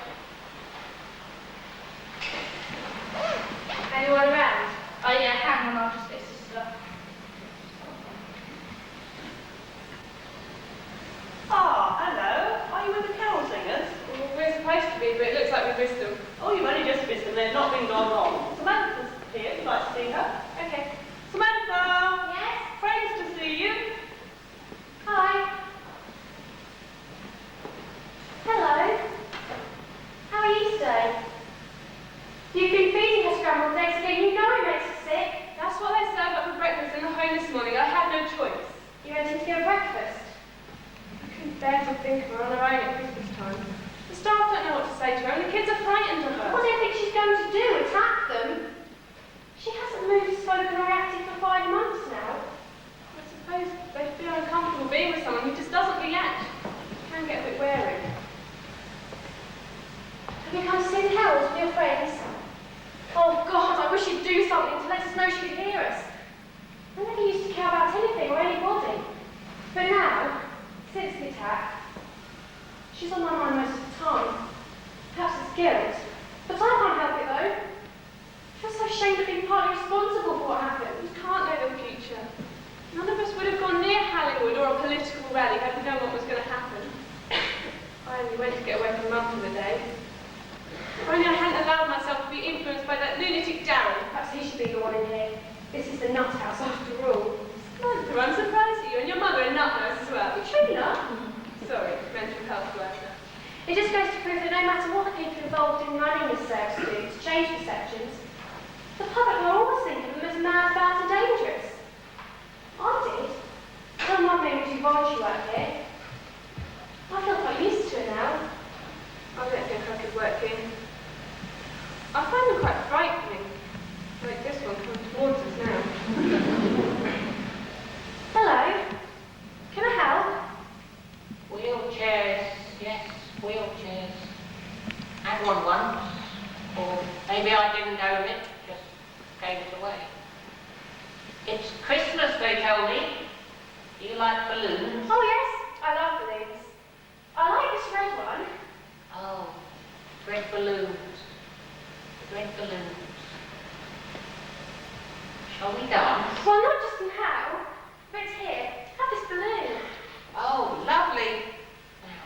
Anyone around? Oh yeah, hang on, I'll just fix this stuff. Ah, hello. Are you with the carol singers? Well, we're supposed to be, but it looks like we've missed them. Oh, you've only just missed them. They've not been gone long. Samantha's here. If you'd like to see her. Okay. Samantha! Yes? Friends to see you. Hi. Hello. How are you today? You've been feeding her scrambled eggs again. You know it makes her sick. That's what they served up for breakfast in the home this morning. I had no choice. You went in to give her breakfast. I couldn't bear to think of her on her own at Christmas time. The staff don't know what to say to her, and the kids are frightened of her. What do you think she's going to do? Attack them? She hasn't moved, spoken, or acted for 5 months now. I suppose they feel uncomfortable being with someone who just doesn't react. It can get a bit wary. Have you come to see the carols with your friends? Oh God, I wish you'd do something to let us know she could hear us. I never used to care about anything or anybody. But now, since the attack, she's on my mind most of the time. Perhaps it's guilt. But I can't help it though. I feel so ashamed of being partly responsible for what happened. You can't know the future. None of us would have gone near Hallingwood or a political rally had we known what was going to happen. I only went to get away from Mum for the day. If only I hadn't allowed myself to be influenced by that lunatic Darren. Perhaps he should be the one in here. This is the nut house after all. Samantha, I'm surprised at you, and your mother a nut nurse as well. Katrina? Sorry, mental health worker. It just goes to prove that no matter what the people involved in running this service do to change perceptions, the public will always think of them as mad, bad and dangerous. I did. Her mum made me do voluntary work here. I feel quite used to it now. I don't think I could work in. I find them quite frightening. Like this one coming towards us now. Hello. Can I help? Wheelchairs, yes, wheelchairs. Had one once, or maybe I didn't own it, just gave it away. It's Christmas, they tell me. Do you like balloons? Oh yes, I love balloons. I like this red one. Oh, red balloons. Red balloons. Shall we dance? Well, not just now, but it's here. Have this balloon. Oh, lovely. Now,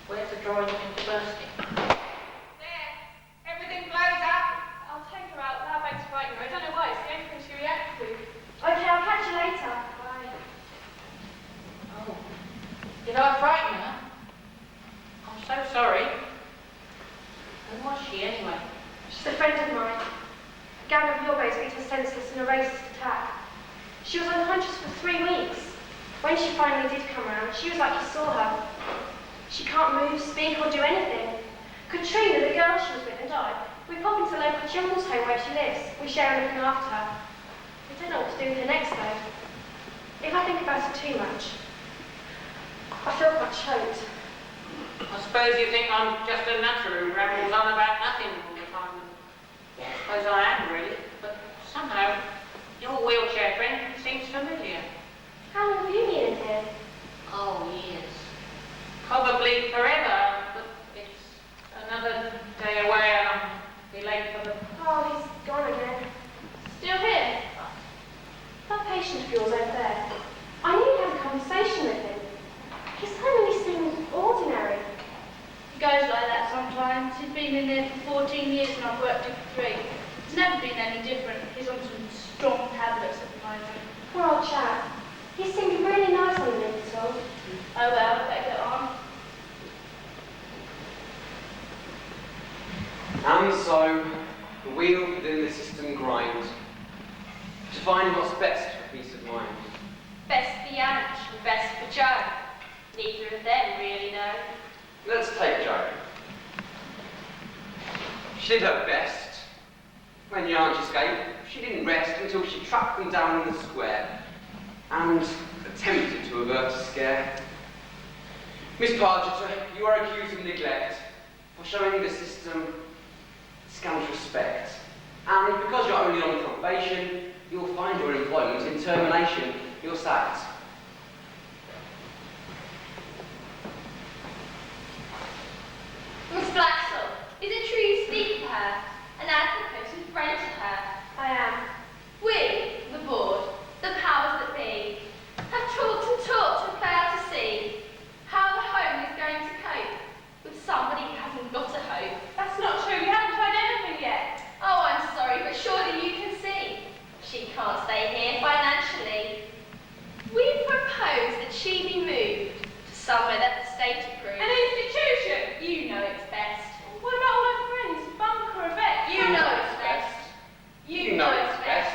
where's the drawing into bursting? There, everything blows up. I'll take her out. That makes frighten her. I don't know why. It's the only thing she reacts to. Okay, I'll catch you later. Bye. Oh, did I frighten her? I'm so sorry. Who was she anyway? She's a friend of mine. A gang of yobbos beat her senseless in a racist attack. She was unconscious for 3 weeks. When she finally did come round, she was like you saw her. She can't move, speak, or do anything. Katrina, the girl she was with, and I, we pop into the local children's home where she lives. We share everything after her. We don't know what to do with her next, though. If I think about it too much, I feel quite choked. I suppose you think I'm just a nutter who rambles on about nothing all the time. I suppose I am, really. But somehow, your wheelchair friend seems familiar. How long have you been in here? Oh, years. sleep forever, but it's another day away and I'll be late for the... Oh, he's gone again. Still here? That patient of yours over there. I nearly had a conversation with him. He suddenly seemed ordinary. He goes like that sometimes. He's been in there for 14 years and I've worked here for 3. It's never been any different. He's on some strong tablets at the moment. Poor old chap. He seemed really nice on the inside. Oh well, better get on. And so, the wheel within the system grinds to find what's best for peace of mind. Best for Yannick and best for Joe. Neither of them really know. Let's take Jo. She did her best. When Yanch escaped, she didn't rest until she tracked them down in the square and attempted to avert a scare. Miss Pargeter, you are accused of neglect for showing the system scant respect. And because you're only on probation, you'll find your employment in termination. You're sacked. Miss Blacksall, is it true you speak for her? An advocate and friend to her? I am. We, the board, the powers that be, have talked and talked and failed to see how the home is going to cope with somebody who hasn't got a home. That's not true. We haven't tried anything yet. Oh, I'm sorry, but surely you can see. She can't stay here financially. We propose that she be moved to somewhere that the state approves. An institution. You know it's best. What about all her friends? Bunker, Yvette. You know it's best. You know it's best.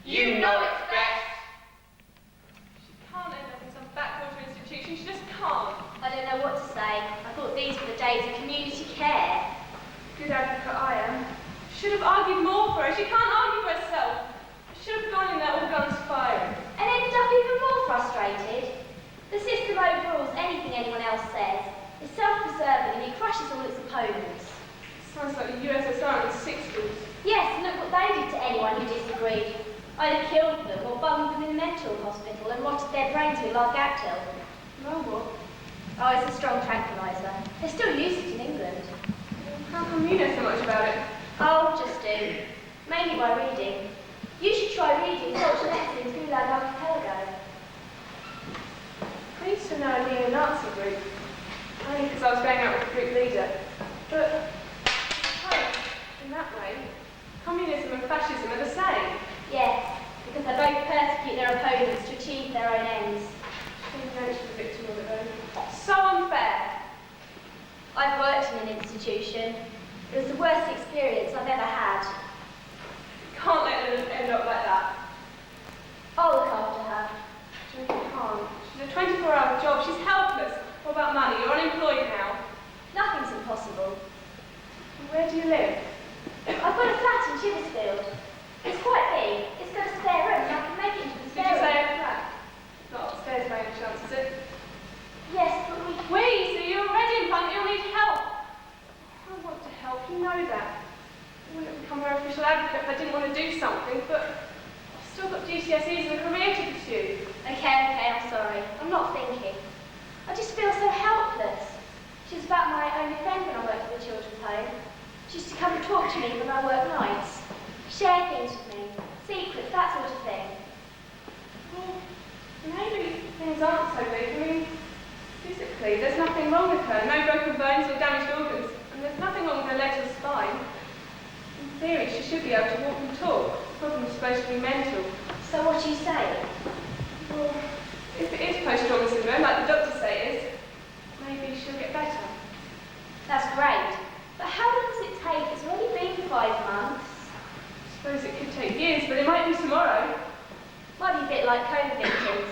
You know it's best. She can't end up in some backwater institution. She just can't. I don't know what to say. I thought these were the days of community care. Good advocate I am. Should have argued more for her. She can't argue for herself. Should have gone in there all guns firing. And ended up even more frustrated. The system overrules anything anyone else says. It's self-preserving and it crushes all its opponents. Sounds like the USSR in the 60s. Yes, and look what they did to anyone who disagreed. Either killed them or bunged them in a mental hospital and rotted their brains with Largactil. No, what? Oh, it's a strong tranquilizer. They still use it in England. How come you know so much about it? Oh, just do. Mainly by reading. You should try reading Solzhenitsyn's Gulag Archipelago. I used to know a neo-Nazi group. Only because I was going out with the group leader. But, in that way, communism and fascism are the same. Yes, because they both persecute their opponents to achieve their own ends. Convention the victim of it though. So unfair. I've worked in an institution. It was the worst experience I've ever had. You can't let her end up like that. I'll look after her. You can't. She's a 24-hour job. She's helpless. What about money? You're unemployed now. Nothing's impossible. Where do you live? I've got a flat in Chiversfield. It's quite big. It's got a spare room and I can make it into a Did spare you say room. a flat? Not upstairs by any chance, is it? Yes, but we... So you're already in punk, you'll need help. I want to help, you know that. I wouldn't become her official advocate if I didn't want to do something, but I've still got GCSEs and a career to pursue. Okay, I'm sorry. I'm not thinking. I just feel so helpless. She was about my only friend when I worked at the children's home. She used to come and talk to me when I worked nights. Share things with me. Secrets, that sort of thing. Well, maybe things aren't so big. I mean, physically, there's nothing wrong with her. No broken bones or damaged organs. And there's nothing wrong with her legs or spine. In theory, she should be able to walk and talk. The problem's supposed to be mental. So what do you say? Well, if it is post-trauma syndrome, like the doctors say it is, maybe she'll get better. That's great. But how long does it take? It's already been 5 months. I suppose it could take years, but it might be tomorrow. Might be a bit like COVID victims.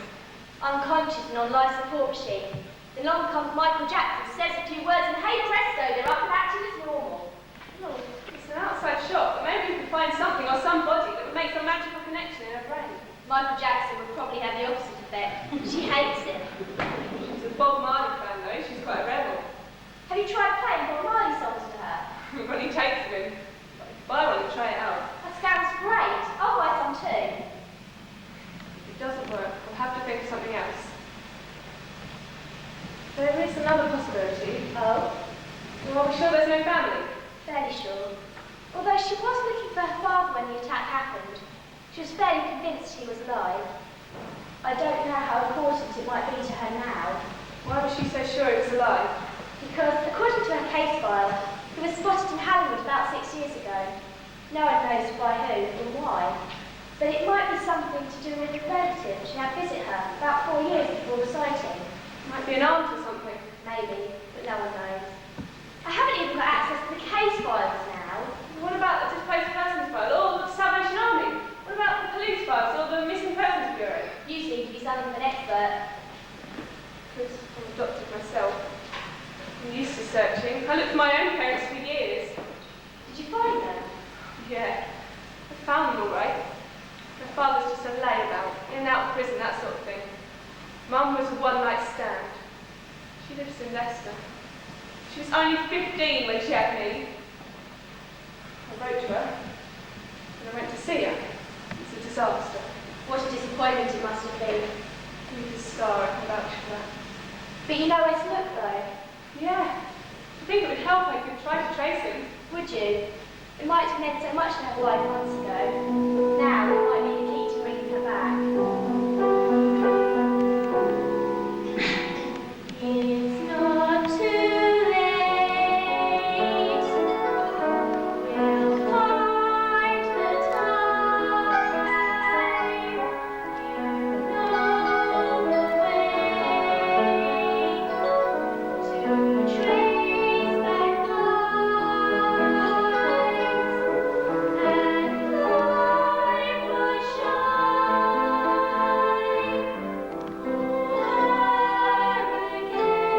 Unconscious and on life support machine. Then along comes Michael Jackson, says a few words, and hey presto, they're up and acting as normal. Well, it's an outside shot, but maybe we can find something or somebody that would make some magical connection in her brain. Michael Jackson would probably have the opposite effect. She hates him. She's a Bob Marley fan, though. She's quite a rebel. Have you tried playing Bob Marley songs to her? When he takes them in. Buy one and try it out. That sounds great. I'll buy some too. If it doesn't work, we'll have to think of something else. There is another possibility. Oh, Well, are we sure there's no family? fairly sure. Although she was looking for her father when the attack happened, she was fairly convinced he was alive. I don't know how important it might be to her now, Why was she so sure he was alive? because according to her case file, he was spotted in Hollywood about 6 years ago. No one knows by who or why, but it might be something to do with a relative she had visit her about 4 years before the sighting. Might be an aunt or something. Maybe, but no one knows. I haven't even got access to the case files now. What about the displaced persons file or the Salvation Army? What about the police files or the Missing Persons Bureau? You seem to be something of an expert. Because I'm a doctor myself. I'm used to searching. I looked for my own parents for years. Did you find them? Yeah, I found them all right. My father's just a layabout, in and out of prison, that sort of thing. Mum was a one-night stand. She lives in Leicester. She was only 15 when she had me. I wrote to her, and I went to see her. It's a disaster. What a disappointment it must have been. Leave a scar, I can vouch for that. But you know where to look, though. Yeah, I think it would help if I could try to trace him. Would you? It might have meant so much to her 5 months ago. Now it might be the key to bringing her back. It's not too late. We'll find the time. You know the way to trace back lives, and light will shine for her again.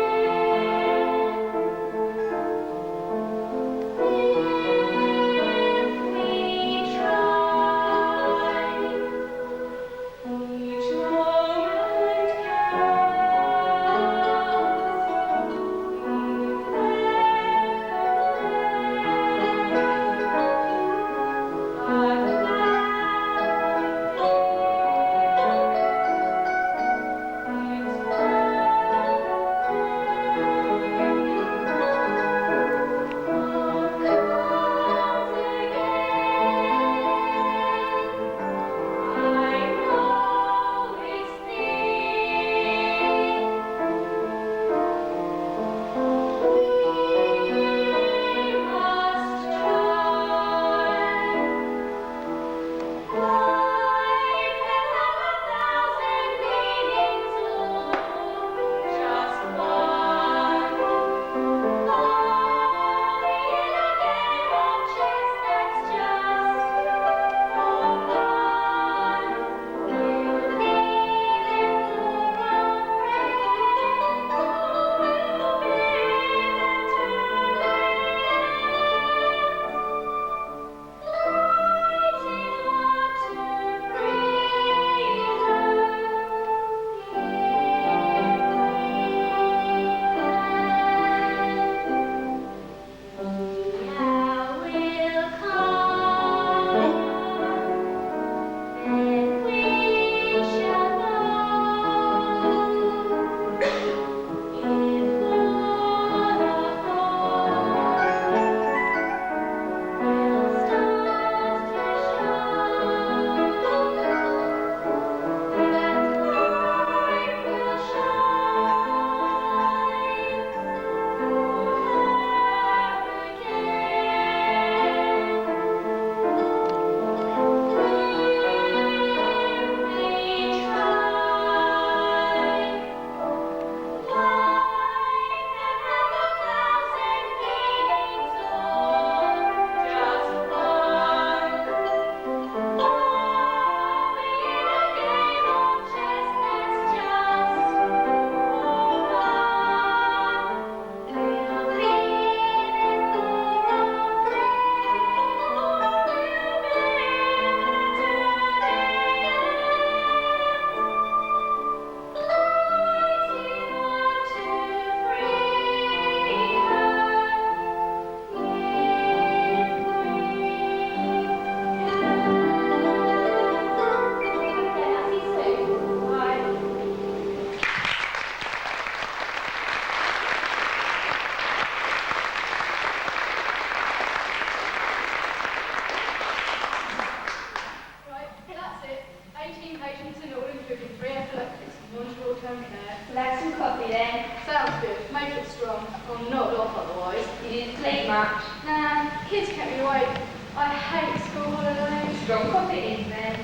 then. Sounds good. Make it strong. I'm not off otherwise. You didn't sleep much. Nah, kids kept me awake. I hate school holidays. Strong coffee it is then.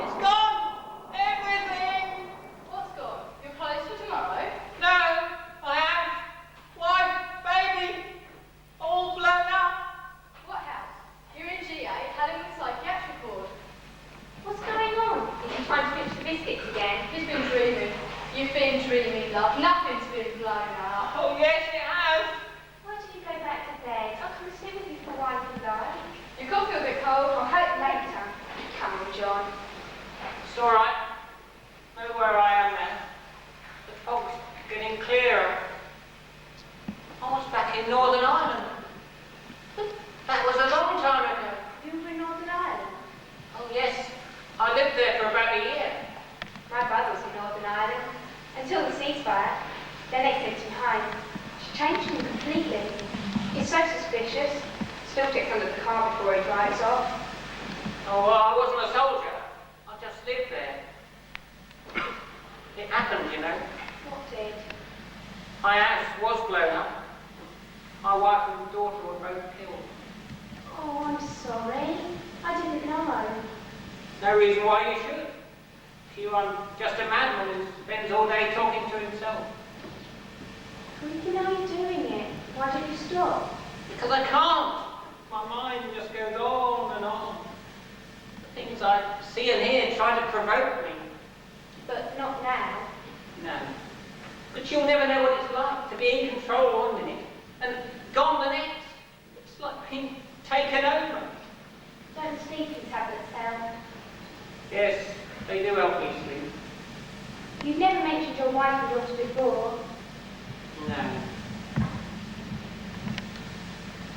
It's gone! Everything! What's gone? Your clothes for tomorrow? No, I have. Wife, baby, all blown up. What house? You're in GA, having a psychiatric ward. What's going on? Is he trying to finish the biscuits again? He's been dreaming. You've been dreaming, love. Nothing's been blown up. Oh, yes, it has. Why don't you go back to bed? I'll come and sit with you for a while if you like. Your coffee will be cold. I'll have it later. Come on, John. It's all right. Know where I am now. The fog's getting clearer. I was back in Northern Ireland. That was a long time ago. You were in Northern Ireland? Oh, yes. I lived there for about a year. My brother was in Northern Ireland until the ceasefire. Then they sent him home. She changed him completely. He's so suspicious. Still checks under the car before he drives off. Oh, well, I wasn't a soldier. I just lived there. It happened, you know. What did? My house was blown up. My wife and daughter were both killed. Oh, I'm sorry. I didn't know. No reason why you should. You are just a madman who spends all day talking to himself. You know you're doing it. Why don't you stop? Because I can't. My mind just goes on and on. The things I see and hear try to provoke me. But not now. No. But you'll never know what it's like to be in control one minute and gone the next. It's like being taken over. Don't the sleeping tablets help? Yes, they do help me sleep. You've never mentioned your wife and daughter before. No.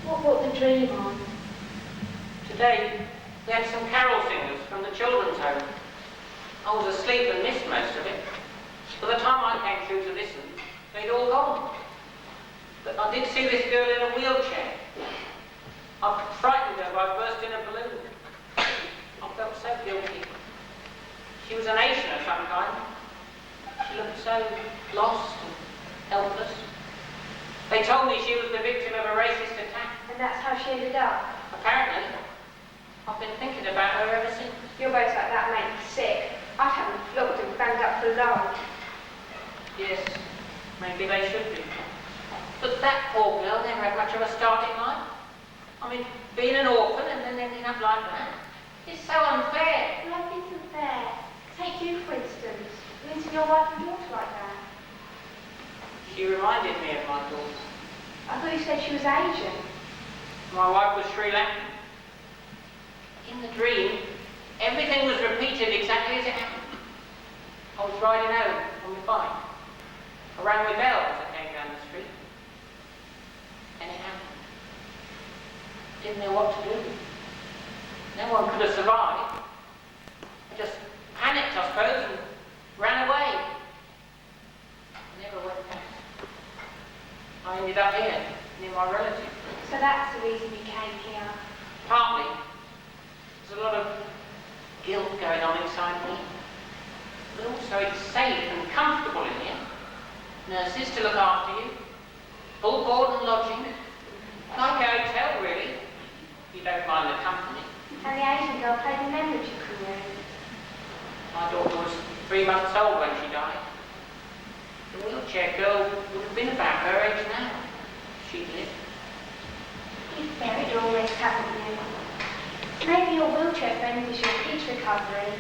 What brought the dream on? Today, we had some carol singers from the children's home. I was asleep and missed most of it. By the time I came through to listen, they'd all gone. But I did see this girl in a wheelchair. I frightened her by bursting a balloon. I felt so guilty. She was an Asian of some kind. She looked so lost and helpless. They told me she was the victim of a racist attack. And that's how she ended up. Apparently. I've been thinking about her ever since. Your boats like that make me sick. I'd have them flogged and banged up for life. Yes, maybe they should be. But that poor girl never had much of a start in life. I mean, being an orphan and then ending up like that. It's so unfair. Life isn't fair. Take you, for instance. Losing your wife and daughter like that. She reminded me of my daughter. I thought you said she was Asian. My wife was Sri Lankan. In the dream, everything was repeated exactly as it happened. I was riding home on my bike. I rang my bell as I came down the street. And it happened. Didn't know what to do. No one could have survived. I just panicked, I suppose, and ran away. I never went back. I ended up here, near my relative. So that's the reason you came here. Partly. There's a lot of guilt going on inside me. But also it's safe and comfortable in here. Nurses to look after you. Full board and lodging. Like a hotel, really. If you don't mind the company. And the Asian girl played the memory career. My daughter was 3 months old when she died. The wheelchair girl would have been about her age now. She'd lived. You've buried all this, haven't you? Maybe your wheelchair friend is your kid's recovery.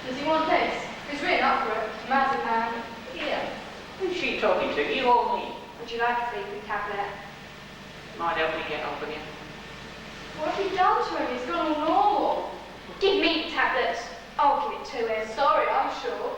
Does he want this? He's written up for it. Marzipan. Yeah. Who's she talking to, you or me? Would you like a sleeping tablet? Might help me get off again. What have you done to him? He's gone all normal. Give me the tablets. I'll give it to him. Sorry, I'm sure.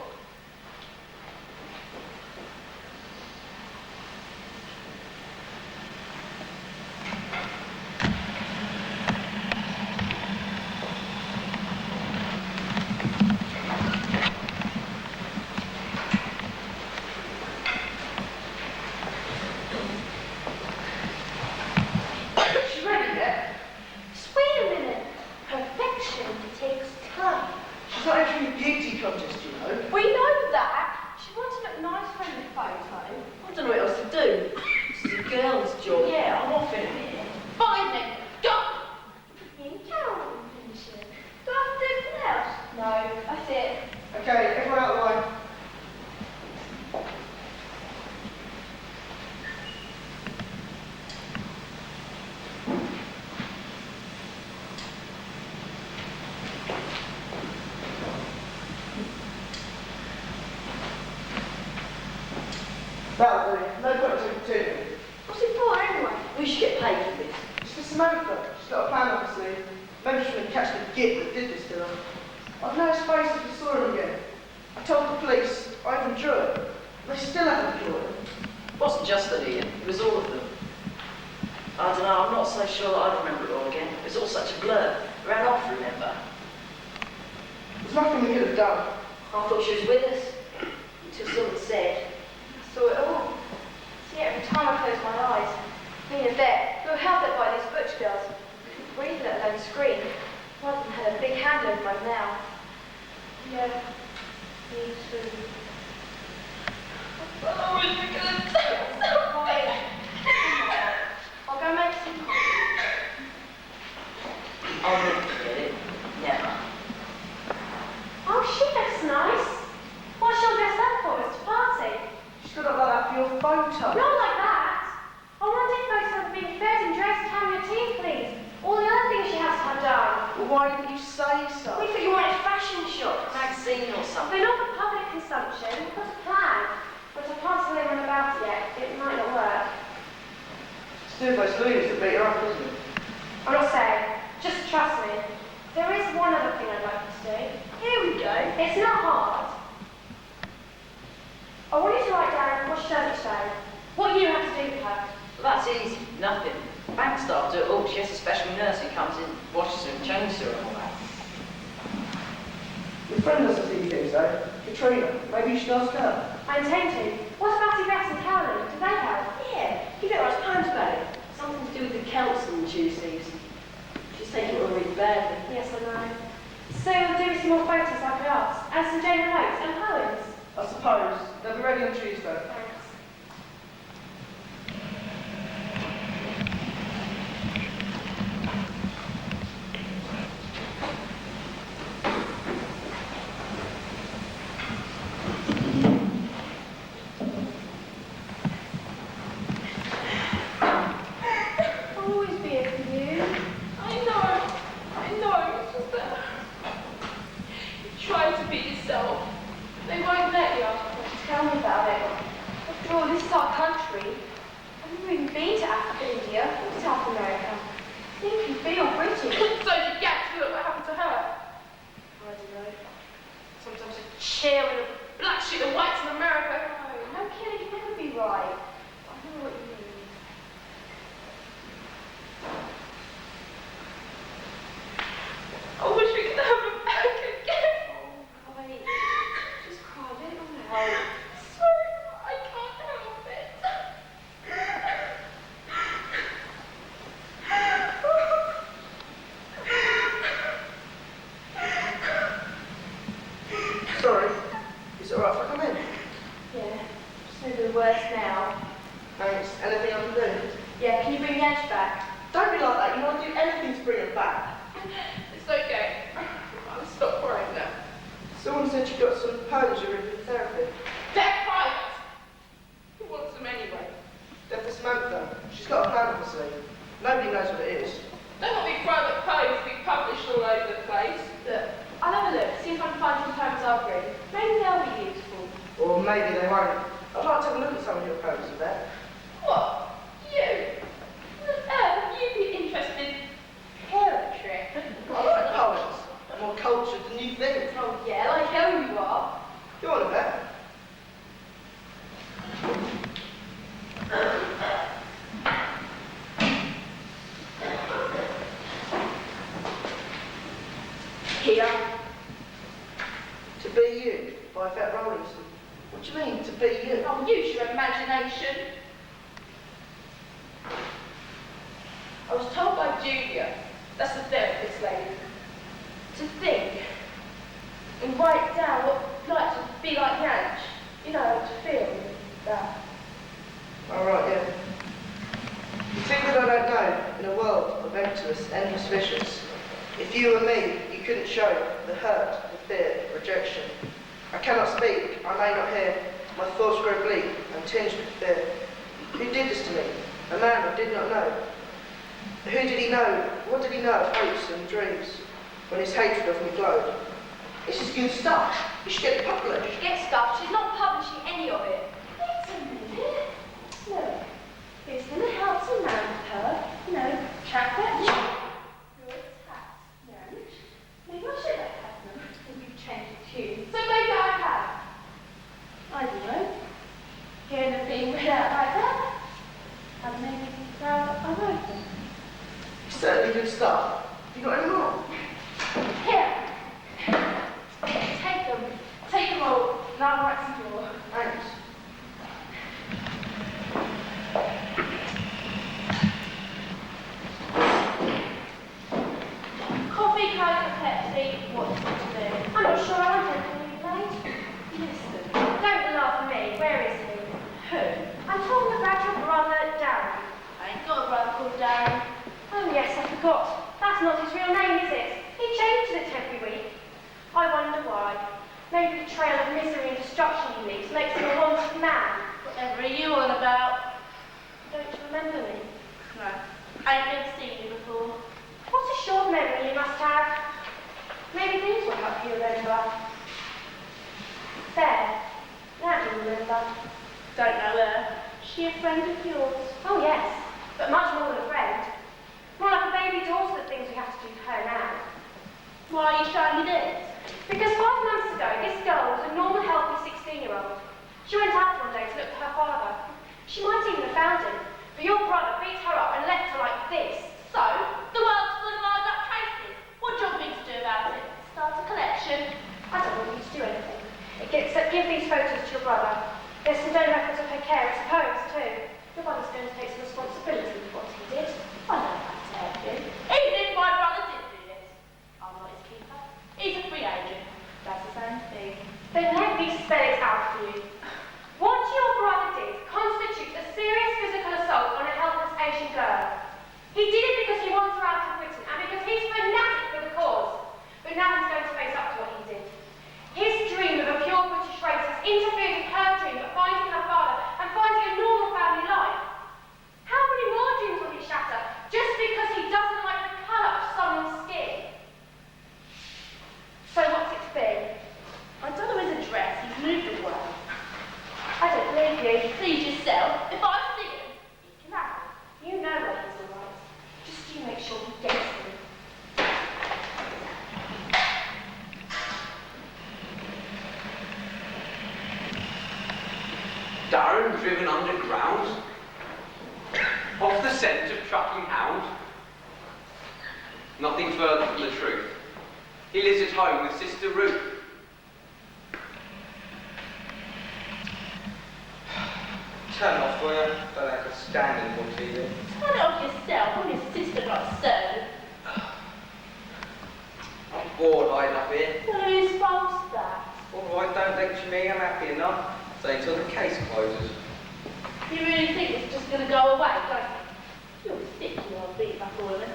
not entering the beauty contest, you know. We know that. She wants to look nice for the photo. I don't know what else to do. This is a girl's job. Yeah, I'm off in a minute. Fine then. Go! In town, pension. Do I have to do anything else? No, that's it. Okay, everyone out of the line. That'll do. No point in continuing. What's it for anyway? We should get paid for this. It's for Samantha. She's got a plan up her sleeve. Maybe she's going to catch the git that did this to her. I'd know his face if we saw him again. I told the police, I even drew it. They still haven't drawn it. It wasn't just that, Ian. It was all of them. I don't know, I'm not so sure that I'd remember it all again. It was all such a blur. It ran off, remember? There's nothing we could have done. I thought she was with us. Until someone said. I saw it all. See, every time I close my eyes, me and Beth, we were held up by these butch girls. Couldn't breathe, let alone scream. One of them had a big hand over my mouth. Yeah, me too. I wish we could have done something. I'll go make some coffee. I'll never forget it. Never. Oh, she looks nice. What's she all dressed up for? It's a party. She's got up like that for your photo. Not like that. I want to take photos of being fed and dressed, having your tea, please. All the other things she has to have done. Well, why didn't you say so? We thought you wanted fashion shots. Magazine or something. They're not for public consumption. We've got a plan. But I can't tell anyone about it yet. It might not work. Still those losers that beat her up, isn't it? I'm not saying. Just trust me. There is one other thing I'd like you to do. Here we go. It's not hard. I want you to write down what she does each day. What you have to do for her. Well, that's easy. Nothing. Bank staff do it all. She has a special nurse who comes in, washes her and changes her and all that. Your friend doesn't see things, though. Katrina. Maybe you should ask her. I intend to. What about Yvette and Caroline? Do they help? Yeah, you better ask Pam about it. Something to do with the council on Tuesdays. She's taking it all really badly. Yes, I know. So we'll do some more photos like I asked, and some general notes and poems. I suppose. They'll be ready on Tuesday. Thanks. I'll always be here for you. I know. It's just that you try to be yourself. They won't let you. Tell me about it. After all, this is our country. I've never even been to Africa, India, or South America. I think you feel British. So you get to look what happened to her. I don't know. Sometimes a cheer with a black sheep and whites in America. No killing can never be right. I know what you mean. I wish we could have her back again. Oh, wait. Just cry a little now. Sorry, I can't help it. Sorry. Is it alright if I come in? Yeah, just know the worst now. Thanks. Anything I can do? Yeah, can you bring the edge back? Don't be like that. You want to do anything to bring it back. It's okay. I'll stop crying now. Someone said you got some poems you're reading for therapy. They're private. Who wants them anyway? They're for Samantha. She's got a plan up her sleeve. Nobody knows what it is. Don't want me private poems to be published all over the place. Look, I'll have a look, see if I can find some poems I've written. Maybe they'll be useful. Or maybe they won't. I'd like to have a look at some of your poems, Yvette. What? You? You'd be interested in poetry. I like poems. I'm more cultured than you think. Oh yeah, like hell you are. Go on, Yvette. Here. To Be You by Yvette Rollinson. What do you mean, to be you? Oh, use your imagination. I was told by Julia, that's the therapist lady, to think and write down what it's like to be like Yanch. You know, to feel that. All right, yeah. You think that I don't know, in a world of emptiness, endless visions, if you were me, you couldn't show the hurt, the fear, rejection. I cannot speak, I may not hear, my thoughts grow bleak and tinged with fear. Who did this to me? A man I did not know. Who did he know? What did he know of hopes and dreams when his hatred of me glowed? This is good stuff. You should get it published. Get stuff. She's not publishing any of it. Wait a minute. Look, who's going to help some man with her? No, track that check. Good tact, Yanch. Maybe I should have had them if you changed the tune. So maybe I have. I don't know. Hearing them being read out like that. And maybe proud I wrote them. Certainly good stuff. You got any more? Here. Take them. Take them all. And I'll write some more. Thanks. Coffee, Coke, or Pepsi, what is it to do? I'm not sure I want anything you made. Listen, don't laugh at me. Where is he? Who? I'm talking about your brother, Darren. I ain't got a brother called Darren. Oh yes, I forgot. That's not his real name, is it? He changes it every week. I wonder why. Maybe the trail of misery and destruction he leaves makes him a wanted man. Whatever are you on about? Don't you remember me? No. I ain't never seen you before. What a short memory you must have. Maybe things will help you remember. There. Now do you remember? Don't know her. She a friend of yours? Oh yes, but much more than a friend. More like a baby daughter, the things we have to do to her now. Why are you showing me this? Because 5 months ago, this girl was a normal, healthy 16-year-old. She went out one day to look for her father. She might even have found him, but your brother beat her up and left her like this. So, the world's full of hard up cases. What do you want me to do about it? Start a collection? I don't want you to do anything. Except give these photos to your brother. There's some known records of her care, I suppose, too. Your brother's going to take some responsibility for what he did. I don't like to help him. Even if my brother did do this. I'm not his keeper. He's a free agent. That's the same thing. Then let me spell it out for you. What your brother did constitutes a serious physical assault on a helpless Asian girl. He did it because he wants her out of Britain and because he's fanatic for the cause. But now he's going to face up to what he did. His dream of a pure British race has interfered with her dream of finding her father and finding a normal family life. How many more dreams will he shatter just because he doesn't like the colour of someone's skin? So what's it to be? I don't know his address, he's moved away. I don't believe you. Please yourself. If I see him, he can have him. You know what he's alright. Just you make sure he gets him. Darren driven underground? Off the scent of trucking hound? Nothing further from the truth. He lives at home with Sister Ruth. Turn off, will you? Don't have to stand in one TV. Turn it off yourself, or your sister not so. I'm bored hiding up here. Well, whose fault's that? Alright, don't lecture me, I'm happy enough. Stay until the case closes. You really think it's just going to go away, don't you? You're sick, you old beat up woman.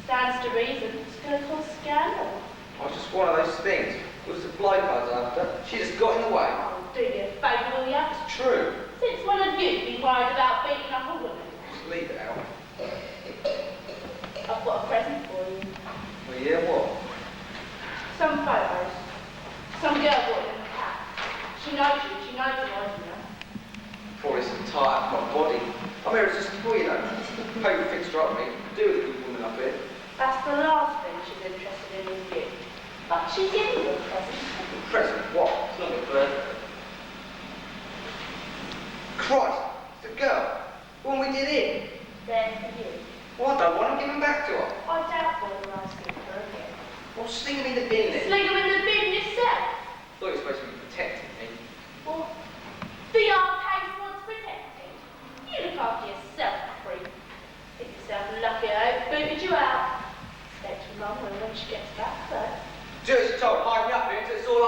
Stands to reason. It's going to cause scandal. I was just one of those things. What was the bloke I was after? She just got in the way. Oh, do you a favour, will you? It's true. Since when have you been worried about beating up a woman? Just leave it out. I've got a present for you. Well, yeah, what? Some photos. Some girl bought it in the cat. She knows you, she knows you, you know. Probably some tired my body. I'm here as a toy, you know. Paper fixture up me. Do with a good woman up here. That's the last thing she's interested in with you. But she's giving you a present. A present? What? It's not a birthday. Christ! It's a girl. The one we did in. There for you. Well, I don't want to give them back to her. I doubt whether I see her again. Well, sling them in the bin then. Sling them in the bin yourself. I thought you were supposed to be protecting me. Well, the arcade wants protecting. You look after yourself, freak. Think yourself lucky I booted you out. Expect your mum will when she gets back, though. Do as you're told. Hide me up here until it's all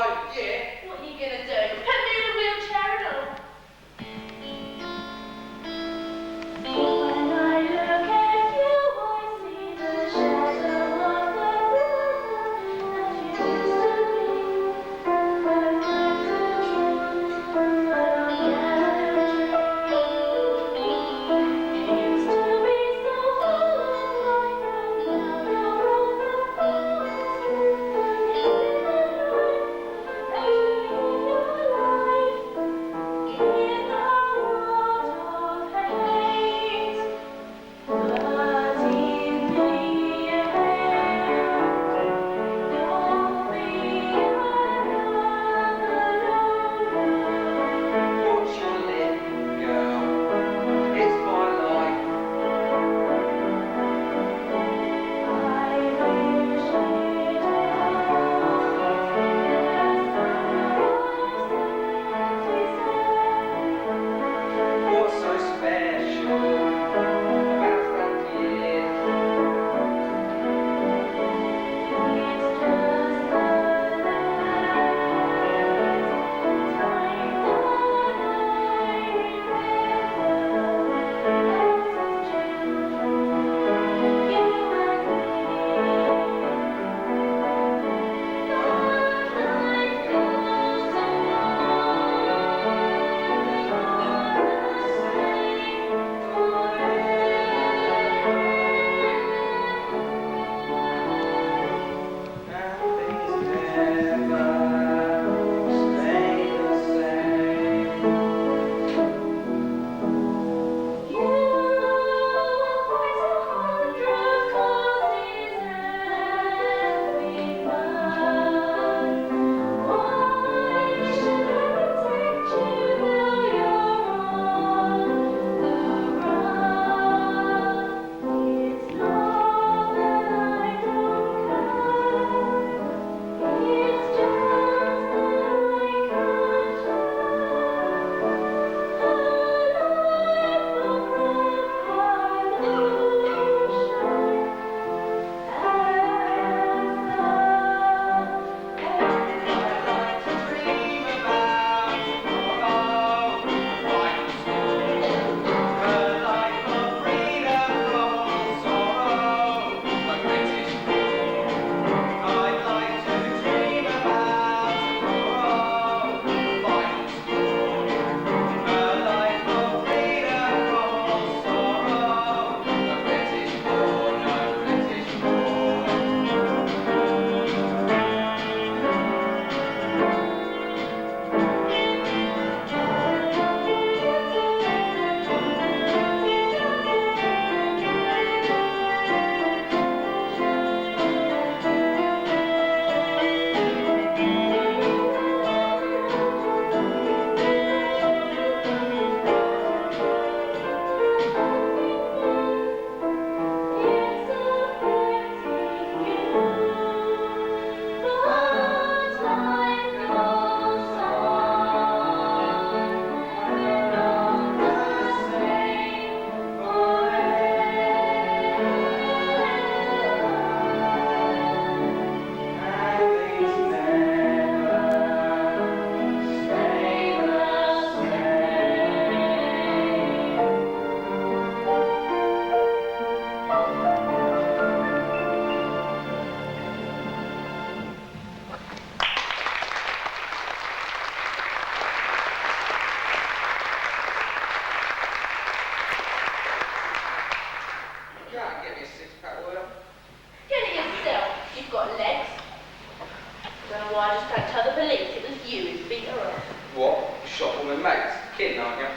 police, it was you who beat her up. What? You shot one of my mates? Kidding, aren't you?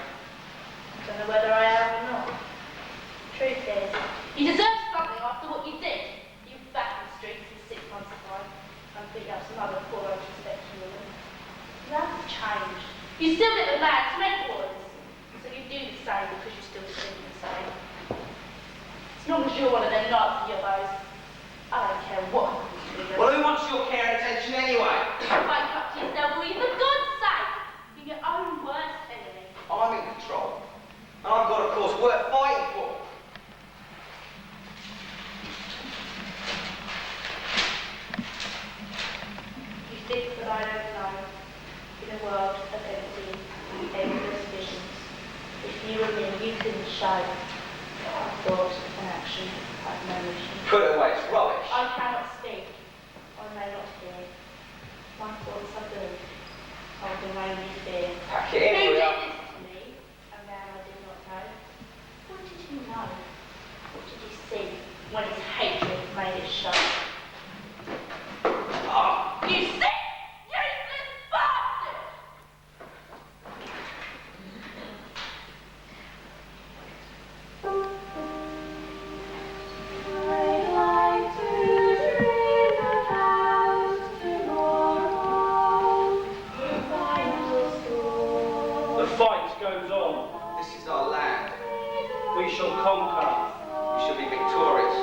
Don't know whether I am or not. Truth is, you deserve something after what you did. You back in the streets in 6 months' time and beat up some other poor unsuspecting woman. Nothing's changed. You still get the mad smack boys. So you do the same because you're still singing the same. As long as you're one of them Nazi yobos, I don't care what happens to you. Well, who wants your care and attention anyway? Wake up to yourself, will you? For God's sake! You're your own worst enemy. I'm in control. And I've got a cause worth fighting for. You think that I don't know, in a world of empty, endless visions, if you and me, you can show thought and action have no mission. Put it away, it's rubbish. I cannot speak, I may not hear. My thoughts are good, I will only fear. Pack it in, He will did ya? this to me, a man I did not know. What did he know? What did he see when his hatred made it show? Ah. You sick, useless bastard! I'd like to dream about tomorrow, the final storm. The fight goes on. This is our land. We shall conquer, We shall be victorious.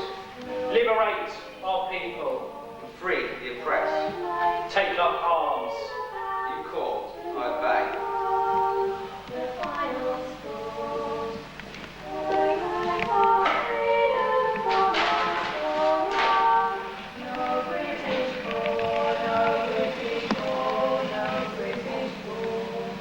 liberate our people, And free the oppressed. take up arms. You call, I obey. The final storm. No British born, no British born, no British born.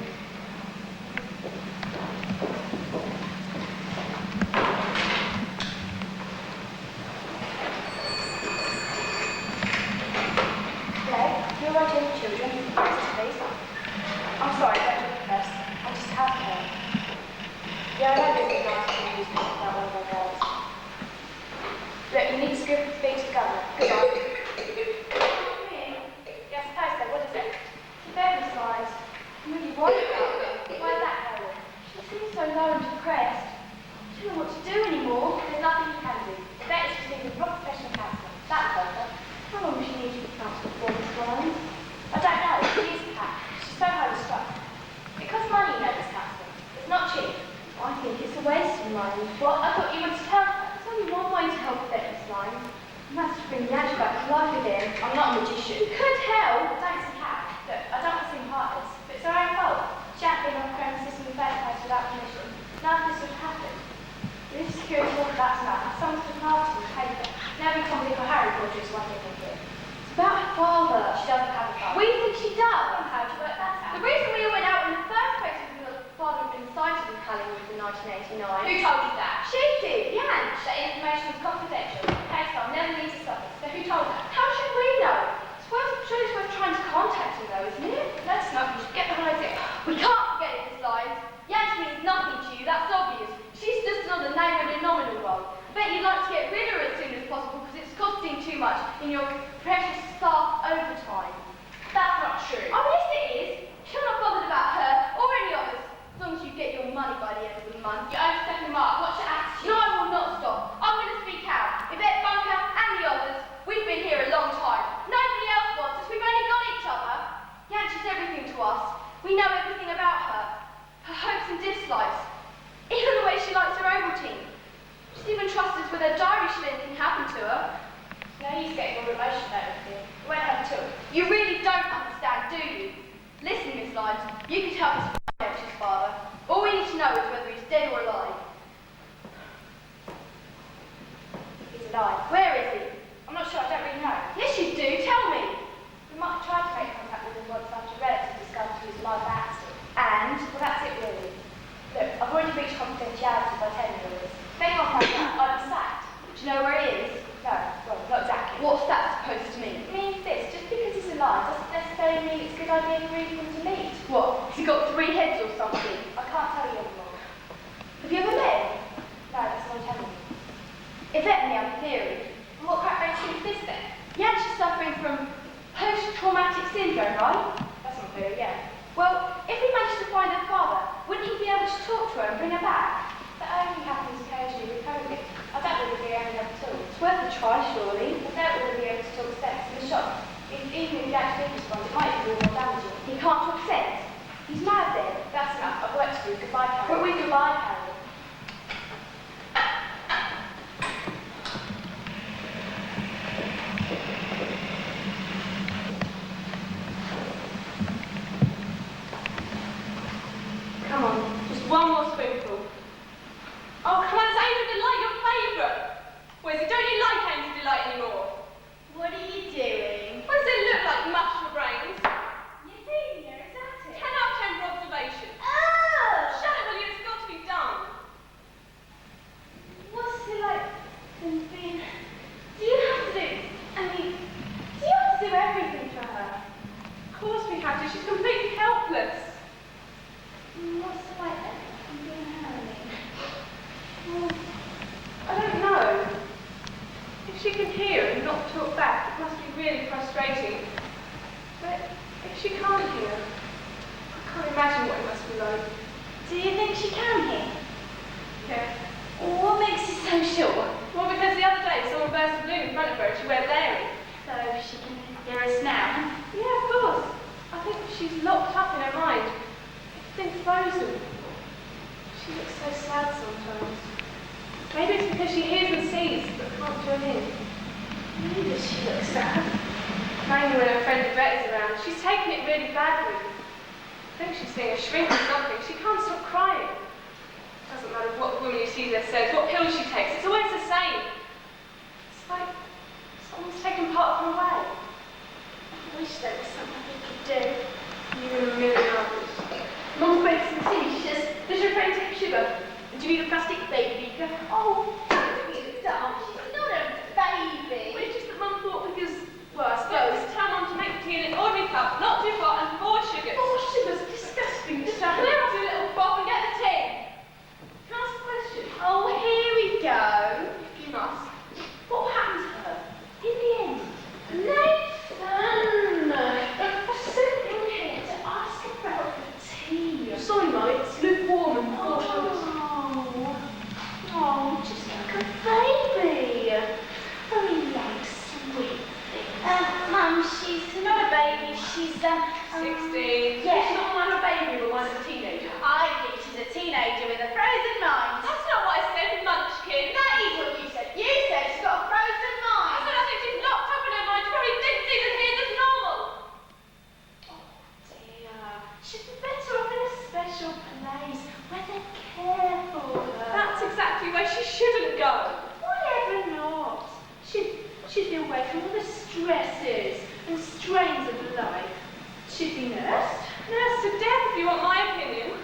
Hello, you're right in the children. Yes, please. I'm sorry, don't do the press. I just have care. Yeah, I know this is nice to use about one of our girls. Look, you need to speak to the governor, because I... Yes, suppose so. What is it? The baby slides. I'm really worried about her. Why is that, Helen? She seems so low and depressed. She doesn't know what to do anymore. There's nothing you can do. The vet is receiving proper professional counselling. That's better. How long does she need to be counseled for this line? I don't know. She is Pat. She's so highly struck. It costs money, you know, this counselling. It's not cheap. I think it's a waste of money. What? I thought you wanted to help her. There's only one way to help vet this line. And that's to bring the Angie back to life again. I'm not a magician. You could help, but don't see how. Look, I don't want to seem heartless, but it's her own fault. She hadn't been on the premises in the first place without permission. None of this would have happened. If security wasn't that tonight, someone's been marketing the paper. Now we can't believe a Harry Potter is one thing we do. It's about her father. She doesn't have a father. We think she does. How do you work that out? The reason we all went out in the first place was because her father had been cited with Hallingwood in 1989. Who told you that? She did, yeah. That information is confidential. Case file never needs to suffer. So who told her? How should we know? Surely it's worth trying to contact her though, isn't it? Let's not. You should get behind it. We can't forget it, Miss Lyons. Yancy means nothing to you, that's obvious. She's just another name in a nominal role. I bet you'd like to get rid of her as soon as possible because it's costing too much in your precious staff overtime. That's not true. Oh, yes it is. You're not bothered about her or any others, as long as you get your money by the end of the month. You're overstepping the mark. What's your attitude? No, I will not stop. I'm going to speak out. Yvette, Bunker, and the others. We've been here a long time. Nobody else wants us. We've only got each other. Yancy's everything to us. We know everything about her. Her hopes and dislikes. Even the way she likes her Ovaltine. She's even trusted us with her diary should anything happen to her. No use getting all emotional over here. You won't have to. You really don't understand, do you? Listen, Miss Lyons, you could help us find Yancy's father. All we need to know is whether he's dead or alive. He's alive. Where is he? I'm not sure. I don't really know. Yes, you do. Tell me. We might have tried to make contact with him once after relatives discovered he was alive by accident. And? Well, that's it really. Look, I've already breached confidentiality by telling you all this. If anyone finds out, I'll be sacked. Do you know where he is? No, well, not exactly. What's that supposed to mean? It means this. Just because he's alive doesn't necessarily mean it's a good idea for him to meet. What? Has he got 3 heads or something? I can't tell you anymore. Have you ever met him? No, that's not telling you. Yvette and me have a theory. And what crap makes you think this then? Yancy's suffering from post-traumatic syndrome, right? can't talk sense. He's mad then. That's enough. I've work to do. Goodbye, Carol. But we goodbye, Carol. Come on, just one more spoonful. Oh, come on, it's Angel Delight, your favourite. Where's it? Don't you like Angel Delight anymore? What are you doing? What does it look like, mush for brains? You're feeding her, is that it? 10 out of 10 for observation. Oh! Shut it, will you? It's got to be done. What's it like being... Do you have to do... I mean, do you have to do everything for her? Of course we have to. She's completely helpless. What's it like then? I'm being her, I mean. Well, I don't know. If she can hear and not talk back, it must be really frustrating. But if she can't hear, I can't imagine what it must be like. Do you think she can hear? Yeah. What makes you so sure? Well, because the other day someone burst a balloon in front of her and she went blaring. So she can hear us now? Yeah, of course. I think she's locked up in her mind. Everything's frozen. She looks so sad sometimes. Maybe it's because she hears and sees but can't join in. Why does she look sad? Mainly when her friend Yvette is around. She's taken it really badly. I think she's seeing a shrink or something. She can't stop crying. Doesn't matter what the woman who sees her says, what pills she takes, it's always the same. It's like someone's taken part of her away. I wish there was something we could do. You and a million others. Mum's made some tea. Does your friend take sugar? Do you need a plastic baby beaker? Oh, she's not a baby. Well, it's just that Mum thought because, well, I suppose, tell Mum to make tea in an ordinary cup, not too hot, and 4 sugars. 4 sugars? Disgusting. Just clear up your little bop and get the tea. Can I ask a question? Oh, here we go. If you must. What happened to her? In the end? Nathan! I've sent him here to ask about the tea. Sorry, Mum, it's lukewarm and 4 sugars. Oh, just like a baby. Very like sweet thing. Mum, she's not a baby. She's 16. Yeah. She's not like a baby, but like a teenager. I think she's a teenager with a frozen mind. That's not what I said, Munchkin. That is what you said. You said she's got a frozen I mind. said I think she's locked up in her mind. She probably didn't see the kids as normal. Oh dear. She'd be better off in a special place where they care for her. That's exactly where she shouldn't go. Whatever not. She'd be away from all the stresses and strains of life. She'd be nursed. Nursed to death, if you want my opinion.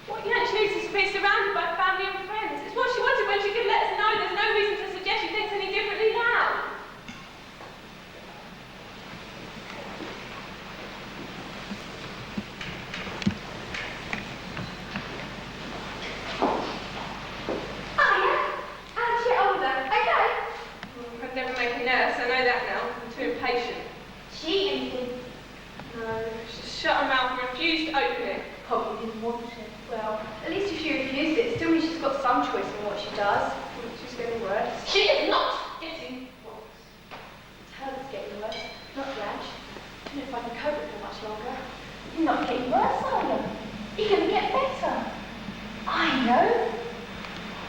What you actually needs is to be surrounded by family and friends. It's what she wanted when she could let us know. There's no reason to suggest she thinks any differently now. I'd never make a nurse, I know that now. I'm too impatient. She anything? No, she just shut her mouth and refused to open it. Probably didn't want to. Well, at least if she refused it, it still means she's got some choice in what she does. She's getting worse. She is not getting worse. It's her that's getting worse, not Raj. I don't know if I can cope with her much longer. You're not getting worse, are you? You're going to get better. I know.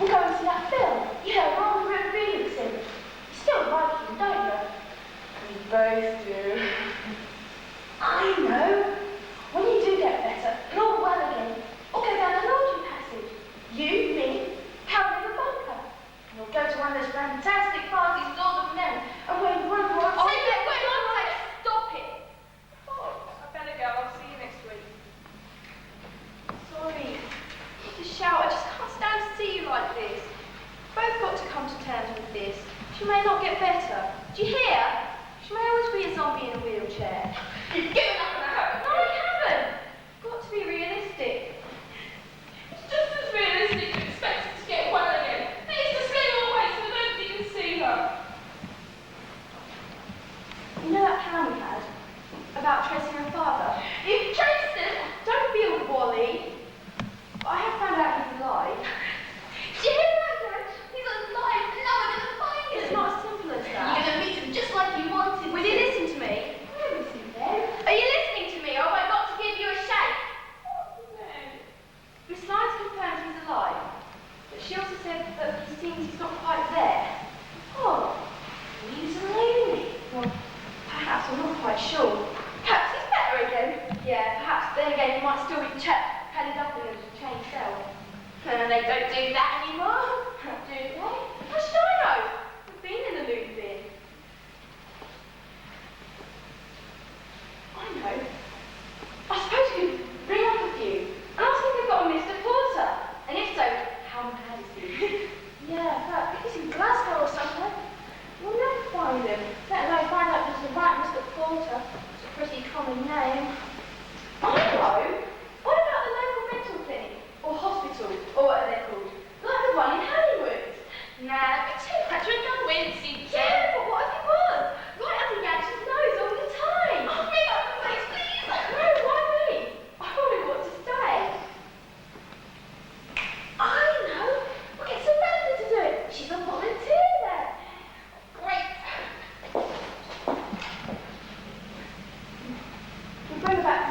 We'll go and see that film. Yeah, we're on the River Felix in. You still like him, don't you? We both do. I know. When you do get better, and all well again, we'll go down the laundry passage. You, me, Carol and the bunker. And we'll go to one of those fantastic parties north of Newman, and when one of our... Stop it! I better go, I'll see you next week. Sorry. I have to shout, I just can't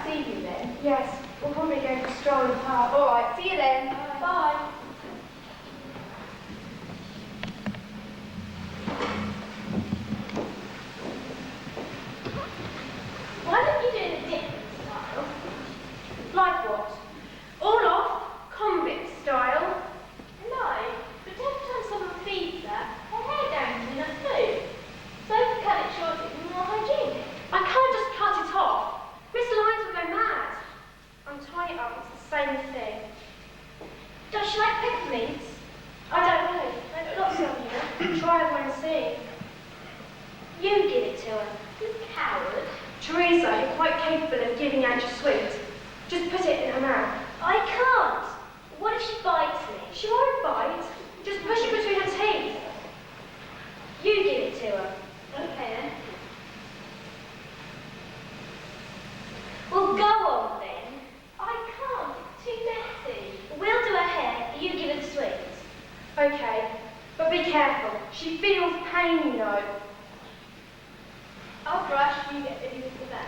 see you then. Yes, we'll probably go for a stroll in the park. All right, see you then. Bye. Why don't you do it in a different style? Like what? All off, convict style. No, but every time someone feeds her, her hair goes in her food. So if you cut it short, it will be more hygienic. I can't just cut it off. Mr. Lyons will go mad. Untie it up, it's the same thing. Does she like peppermints? I don't know. They've got some, you know. Try one and see. You give it to her. You coward. Teresa, you're quite capable of giving out your sweet. Just put it in her mouth. I can't. What if she bites me? She won't bite. Just push it between her teeth. You give it to her. Okay then. Well, go on then. I can't. It's too messy. We'll do her hair. You give her the sweets. Okay, but be careful. She feels pain, you know. I'll brush. You get the use of that.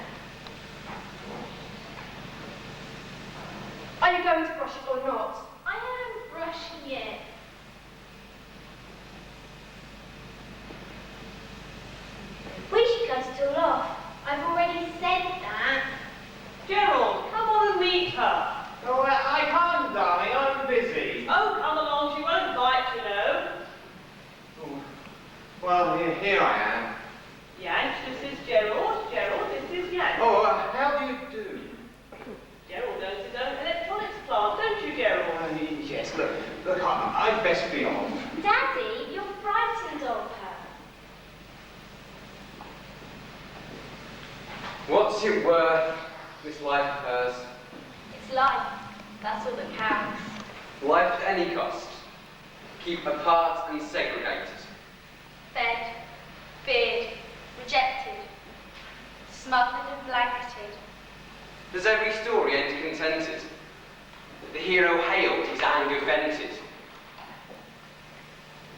Are you going to brush it or not? I haven't brushed yet. We should go to Tool Off. I've already said that. Gerald, come on and meet her. Oh, I can't, darling. I'm busy. Oh, come along, she won't bite, you know. Oh, well, here I am. Yanch, this is Gerald. Gerald, this is Yanch. Oh, how do you do? Gerald owns his own electronics plant, don't you, Gerald? Yes, look, I'd best be off. Daddy, you're frightened of her. What's it worth, this life of hers? It's life. That's all that counts. Life at any cost. Keep apart and segregated. Fed, feared, rejected, smothered and blanketed. Does every story end contented? The hero hailed, his anger vented.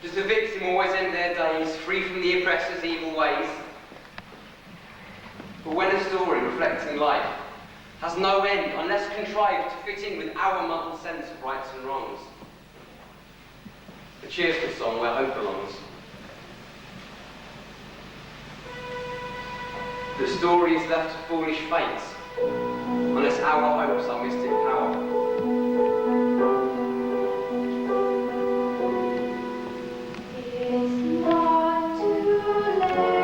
Does the victim always end their days free from the oppressor's evil ways? But when a story reflecting life has no end unless contrived to fit in with our modern sense of rights and wrongs, a cheerful song where hope belongs. The story is left to foolish fates unless our hopes are mystic power. It's not too late.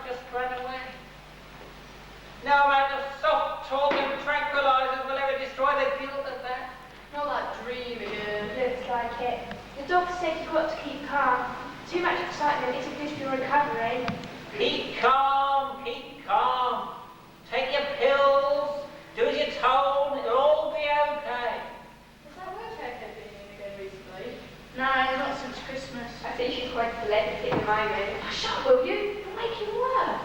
just ran away. No amount of soft talk and tranquilizers will ever destroy the guilt of that. Not that dream again. Looks like it. The doctor said you've got to keep calm. Too much excitement isn't good for your recovery. Keep calm, keep calm. Take your pills, do as you're told, it'll all be okay. Has that wheelchair been in again recently? No, not since Christmas. I think she's quite telepathy at the moment. Oh, shut up, will you? You'll make it worse.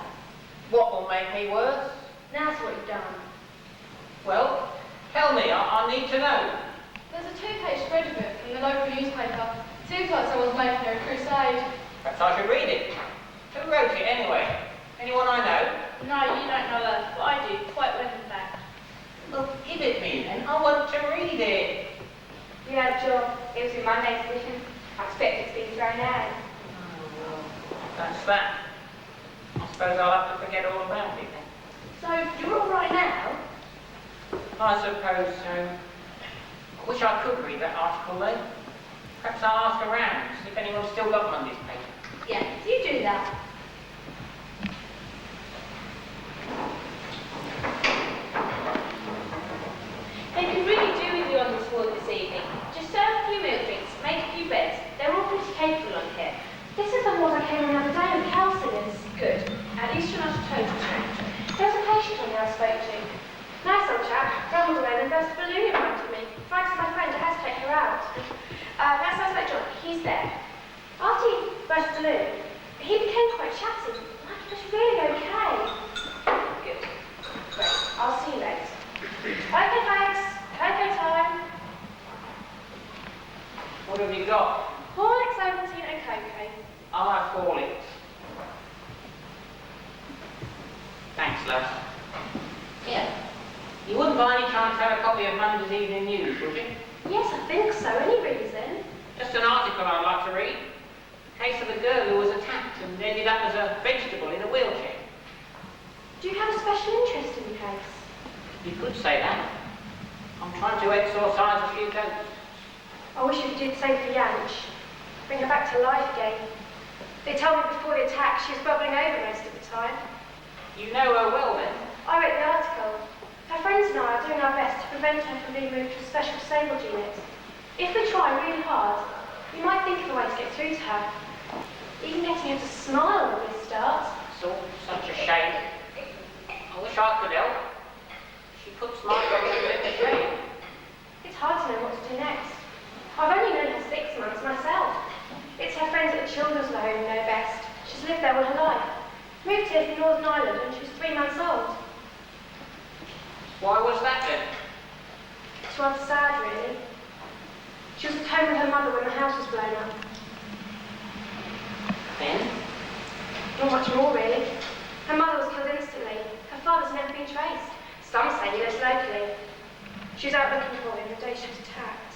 What will make me worse? That's what you've done. Well, tell me, I need to know. There's a 2-page spread of it from the local newspaper. Seems like someone's making a crusade. Perhaps I should read it. Who wrote it anyway? Anyone I know? No, you don't know her, but I do, quite well in fact. Well, give it me then. I want to read it. We had a job. It was in Monday's edition. I expect it's been thrown out. Oh, well, that's that. I suppose I'll have to forget all about it then. So, you're all right now? I suppose so. I wish I could read that article though. Perhaps I'll ask around, see if anyone's still got Monday's paper. Yeah, you do that. They could really do with you on the ward this evening. Just serve a few milk drinks, make a few beds. They're all pretty capable on here. This is the ward I came in the other day with counselors. Good. At least you're not a total stranger. There was a patient on there I spoke to. Nice old chap, rumbled away and burst a balloon in front of me. Frightened my friend, I had to take her out. That's my like John, he's there. After he burst the balloon, he became quite chatty. Like he was really okay. Good. Great. I'll see you later. Okay, thanks. Okay, time. What have you got? Horlicks, Ovaltine and Cocoa. I'll have Horlicks. Thanks, love. Yeah. You wouldn't by any chance have a copy of Monday's Evening News, would you? Yes, I think so. Any reason? Just an article I'd like to read. Case of a girl who was attacked and ended up as a vegetable in a wheelchair. Do you have a special interest in the case? You could say that. I'm trying to exorcise a few ghosts. I wish you could do the same for Yanch. Bring her back to life again. They told me before the attack she was bubbling over most of the time. You know her well then? I read the article. Her friends and I are doing our best to prevent her from being moved to a special disabled unit. If we try really hard, we might think of a way to get through to her. Even getting her to smile when we start. It's all such a shame. I wish I could help. She puts my job a bit to shame. It's hard to know what to do next. I've only known her 6 months myself. It's her friends at the children's home who know best. She's lived there all her life. Moved here from Northern Ireland when she was 3 months old. Why was that then? It's rather sad, really. She was at home with her mother when the house was blown up. Then? Not much more, really. Her mother was killed instantly. Her father's never been traced. Some say he lives locally. She was out looking for him the day she was attacked.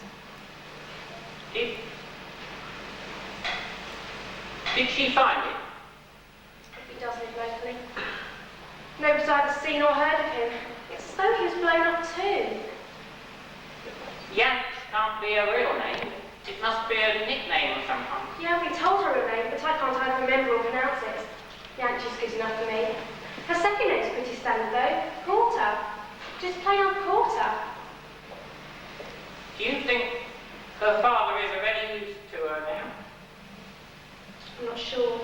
Did she find it? If he does live locally. Nobody's either seen or heard of him. It's as though he was blown up too. Yanch can't be a real name. It must be a nickname of some kind. Yeah, we told her her name, but I can't either remember or pronounce it. Yanch is good enough for me. Her second name's pretty standard though. Porter. Just plain old Porter. Do you think her father is of any use to her now? I'm not sure.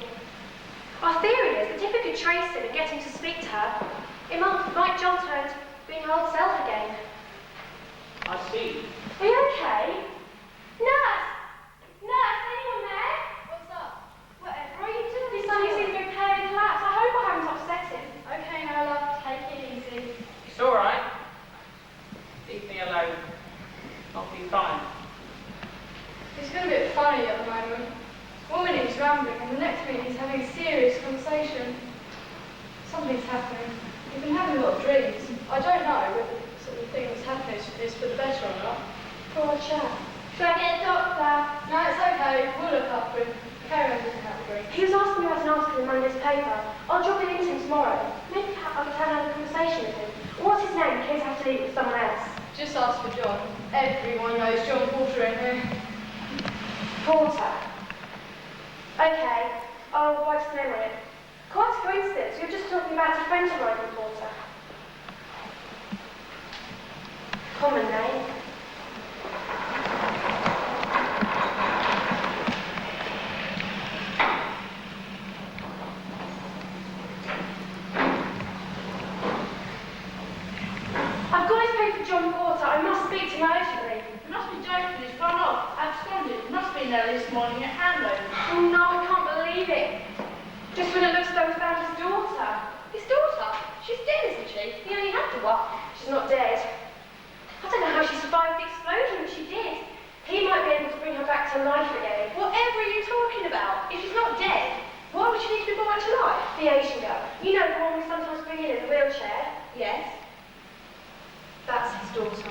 Our theory is that if we could trace him and get him to speak to her, it might jolt her into being her old self again. I see. Are you okay? Nurse! Nurse, anyone there? What's up? Whatever are you doing? His son seems to be preparing to collapse. I hope I haven't upset him. Okay, now love, take it easy. It's all right. Leave me alone. I'll be fine. He's been a bit funny at the moment. One minute he's rambling and the next minute he's having a serious conversation. Something's happening. He's been having a lot of dreams. I don't know whether the sort of thing that's happening is for the better or not. Poor chap. Should I get a doctor? No, it's okay. We'll look after him. Carry on looking out the drink. He was asking me about an article in Monday's paper. I'll drop it into him tomorrow. Maybe I could have another conversation with him. What's his name in case I have to leave it with someone else? Just ask for John. Everyone knows John Porter in here. Porter. Okay, I'll write his name on it. Quite a coincidence. You're just talking about a friend of mine, reporter. Common name. I've got his paper, John Porter. I must speak to him urgently. You must be joking, he's gone off, absconded. Must be there this morning at handover. Oh no, I can't believe it. Just when it looks as though we found his daughter. His daughter? She's dead, isn't she? He only had to what? She's not dead. I don't know how she survived the explosion, but she did. He might be able to bring her back to life again. Whatever are you talking about? If she's not dead, why would she need to be brought back to life? The Asian girl. You know, the one we sometimes bring in a wheelchair. Yes. That's his daughter.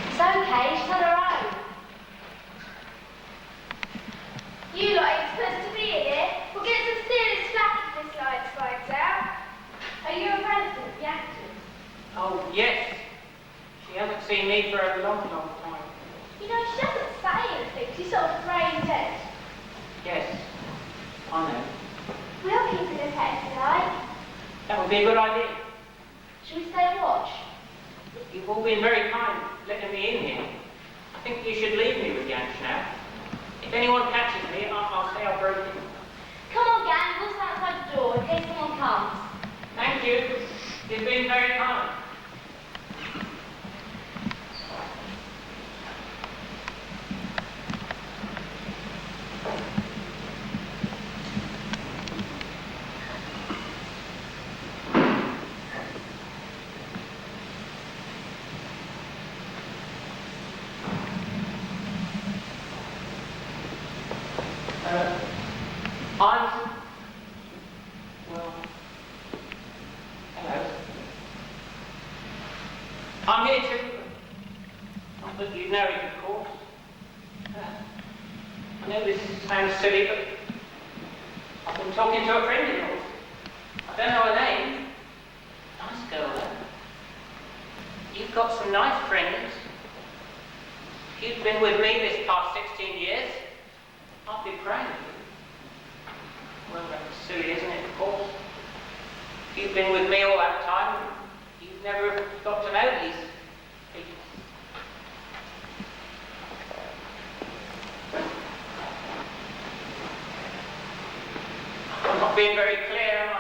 It's okay, she's on her own. You lot ain't supposed to be in here. We'll get some serious flack if this light finds out. Are you a relative of the actress? Oh, yes. She hasn't seen me for a long, long time. You know, she doesn't say anything. She's sort of brain dead. Yes, I know. We'll keep it as pet if you like. That would be a good idea. Shall we stay and watch? You've all been very kind letting me in here. I think you should leave me with Yanch now. If anyone catches me, I'll say I broke in. Come on, gang, we'll stand outside the door in case someone comes. Thank you. You've been very kind. I'm here to, not that you know it, of course. I know this sounds silly, but I've been talking to a friend of yours. I don't know her name. Nice girl, though. You've got some nice friends. If you've been with me this past 16 years, I'd be proud of you. Well, that's silly, isn't it, of course? If you've been with me all that time, you've never got to know these people. I'm not being very clear, am I?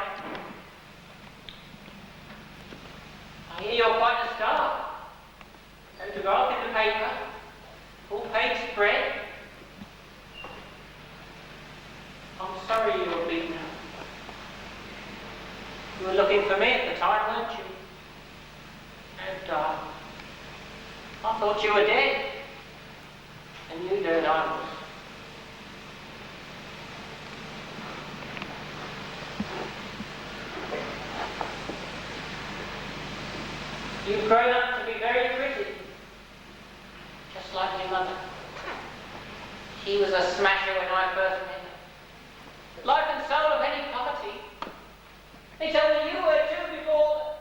I hear you're quite a star. Photograph in the paper, full-page spread. I'm sorry you were beaten up. You were looking for me at the time, weren't you? And I thought you were dead. And you knew I was. You've grown up to be very pretty. Just like your mother. She was a smasher when I first met her. The life and soul of any poverty. They told me you were too before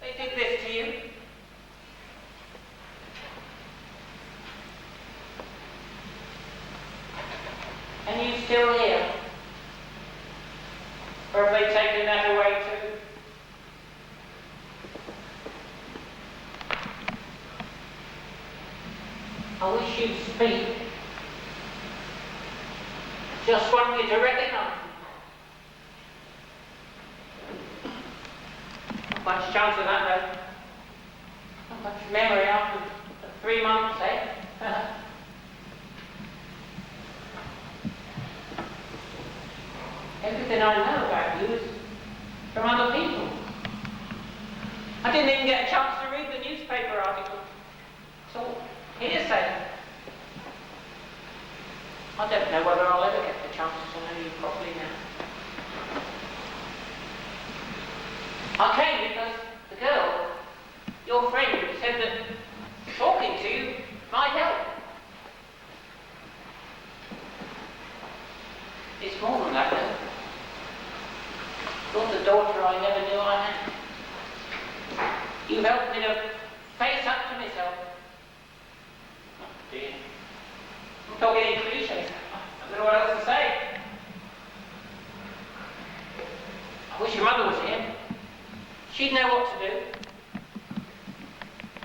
they did this to you. And you still here? Or have they taken that away too? I wish you'd speak. Just want me to recognize you. Not much chance of that, though. Not much memory after 3 months, eh? Everything I know about you is from other people. I didn't even get a chance to read the newspaper article. It's all hearsay. I don't know whether I'll ever get the chance to know you properly now. I came because the girl, your friend, said that talking to you might help.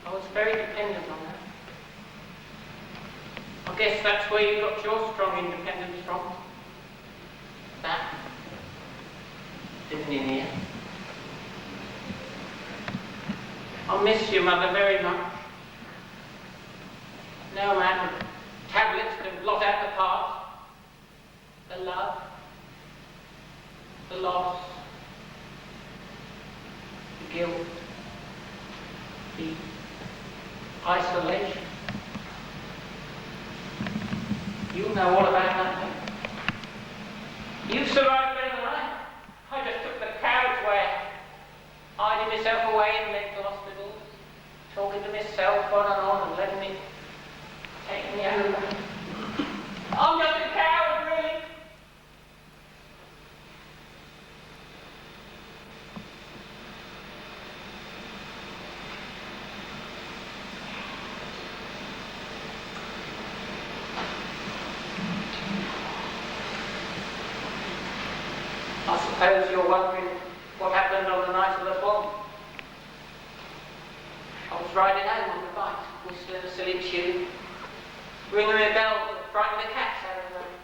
I was very dependent on her. I guess that's where you got your strong independence from. That. Living in here. I miss your mother very much. No man with tablets can blot out the past, the love, the loss, the guilt, the isolation. You know all about that, mate. You've survived better than I. I just took the coward's way, hiding myself away in mental hospitals, talking to myself on and letting it take me over. I'm just a coward, really. I suppose you're wondering what happened on the night of the bomb. I was riding home on the bike, whistling a silly tune, ringing a bell that frightened the cats out of the road.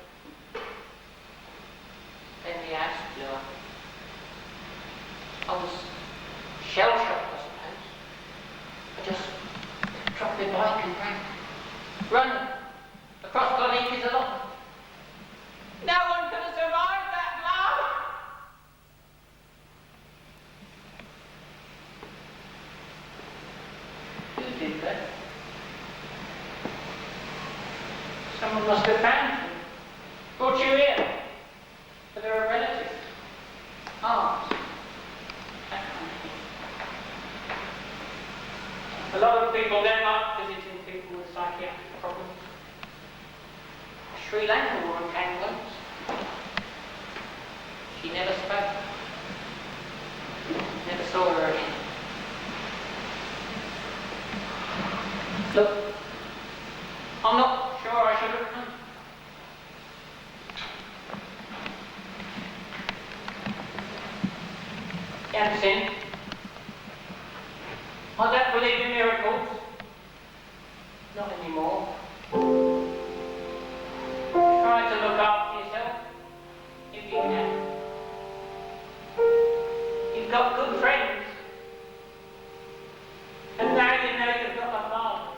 Then the house blew up. I was shell-shocked, I suppose. I just dropped my bike and ran across Gleneagles a lot. No one could have survived that blow! Who did that? Someone must have found you. Brought you here. But they're a relative. Arms. That kind of thing. A lot of people don't like visiting people with psychiatric problems. A Sri Lankan woman came once. She never spoke. Never saw her again. Look, I'm not sure I should have come. You haven't seen? I don't believe in miracles. Not anymore. Try to look after yourself, if you can. You've got good friends. And now you know you've got a father.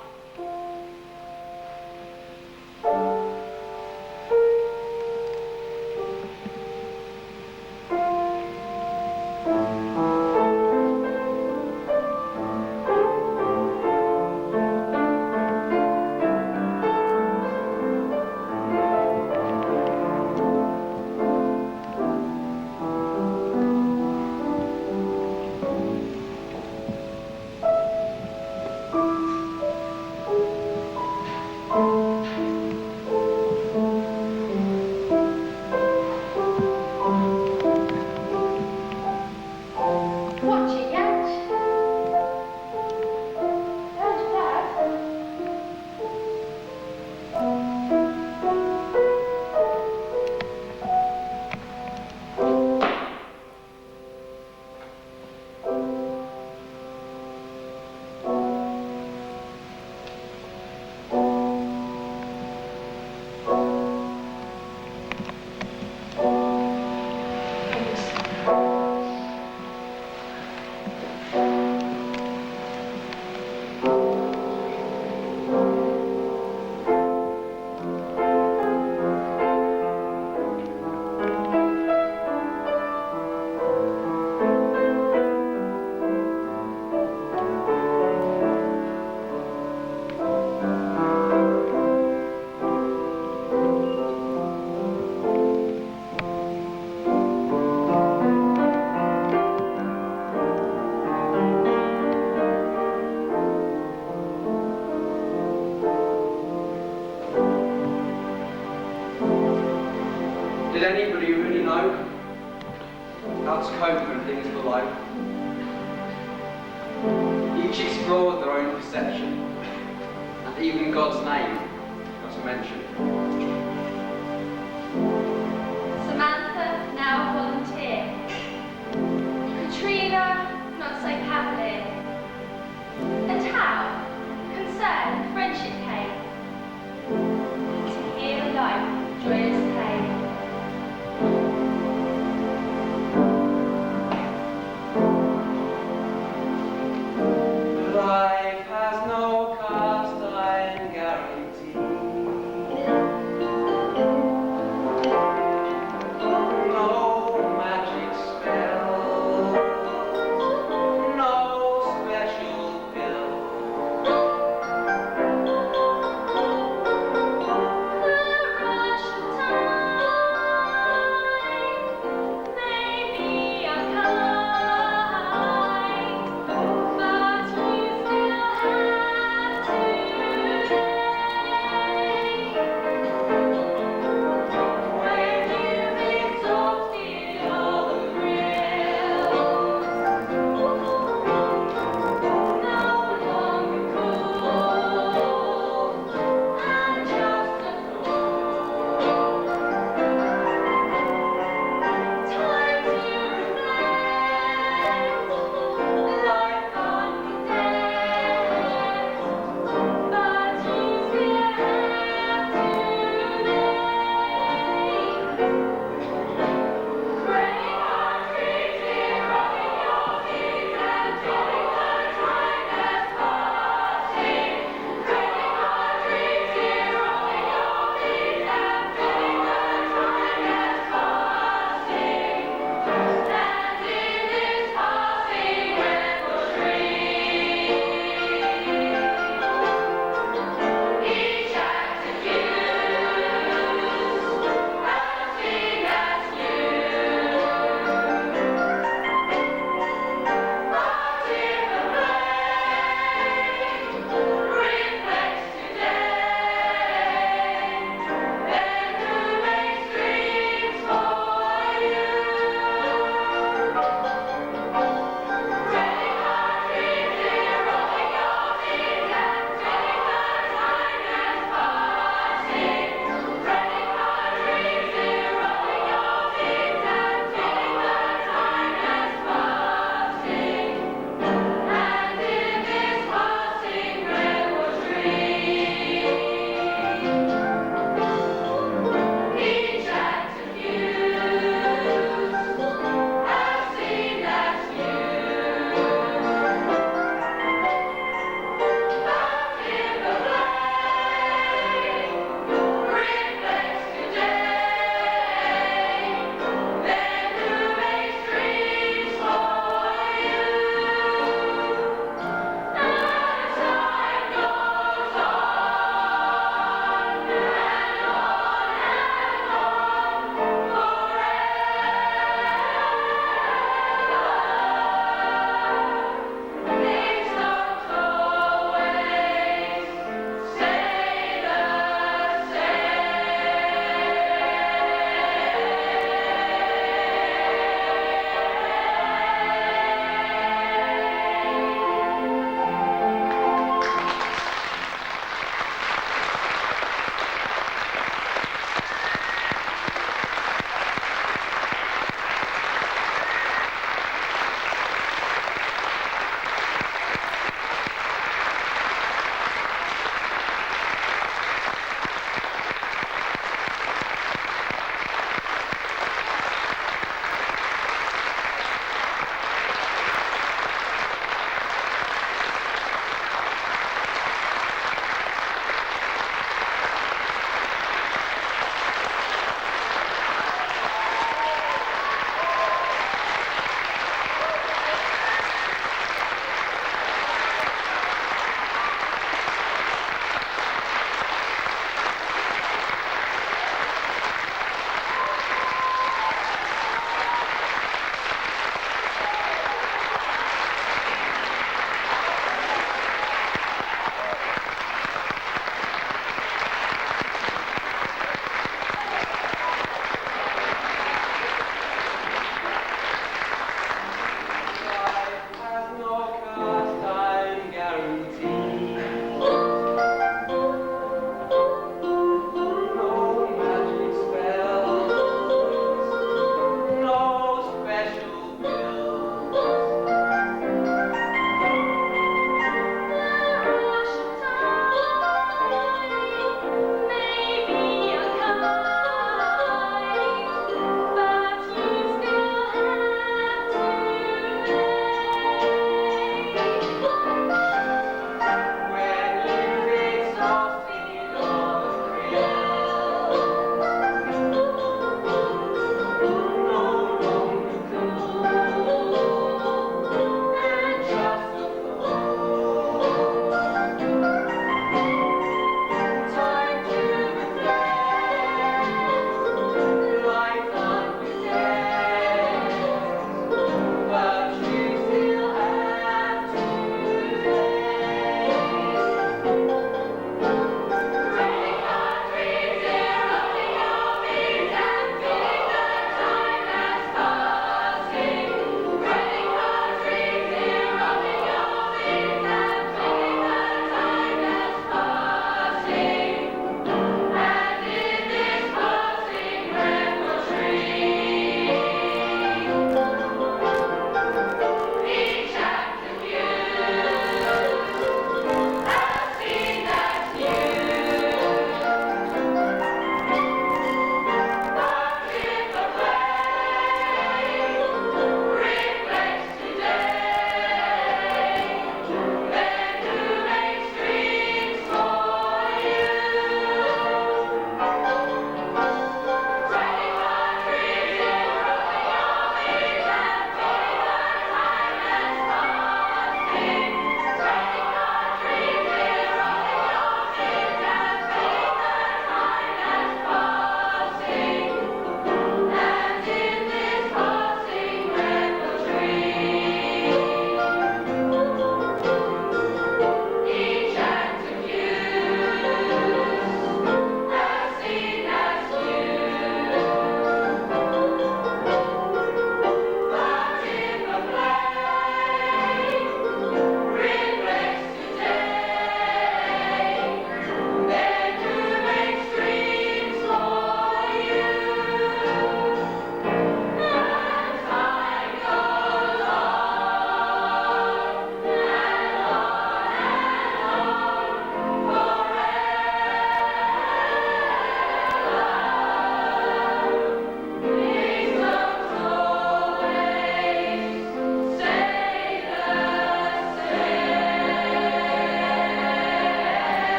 Did anybody really know how to cope when things were low? Each explored their own perception, and even God's name, not to mention.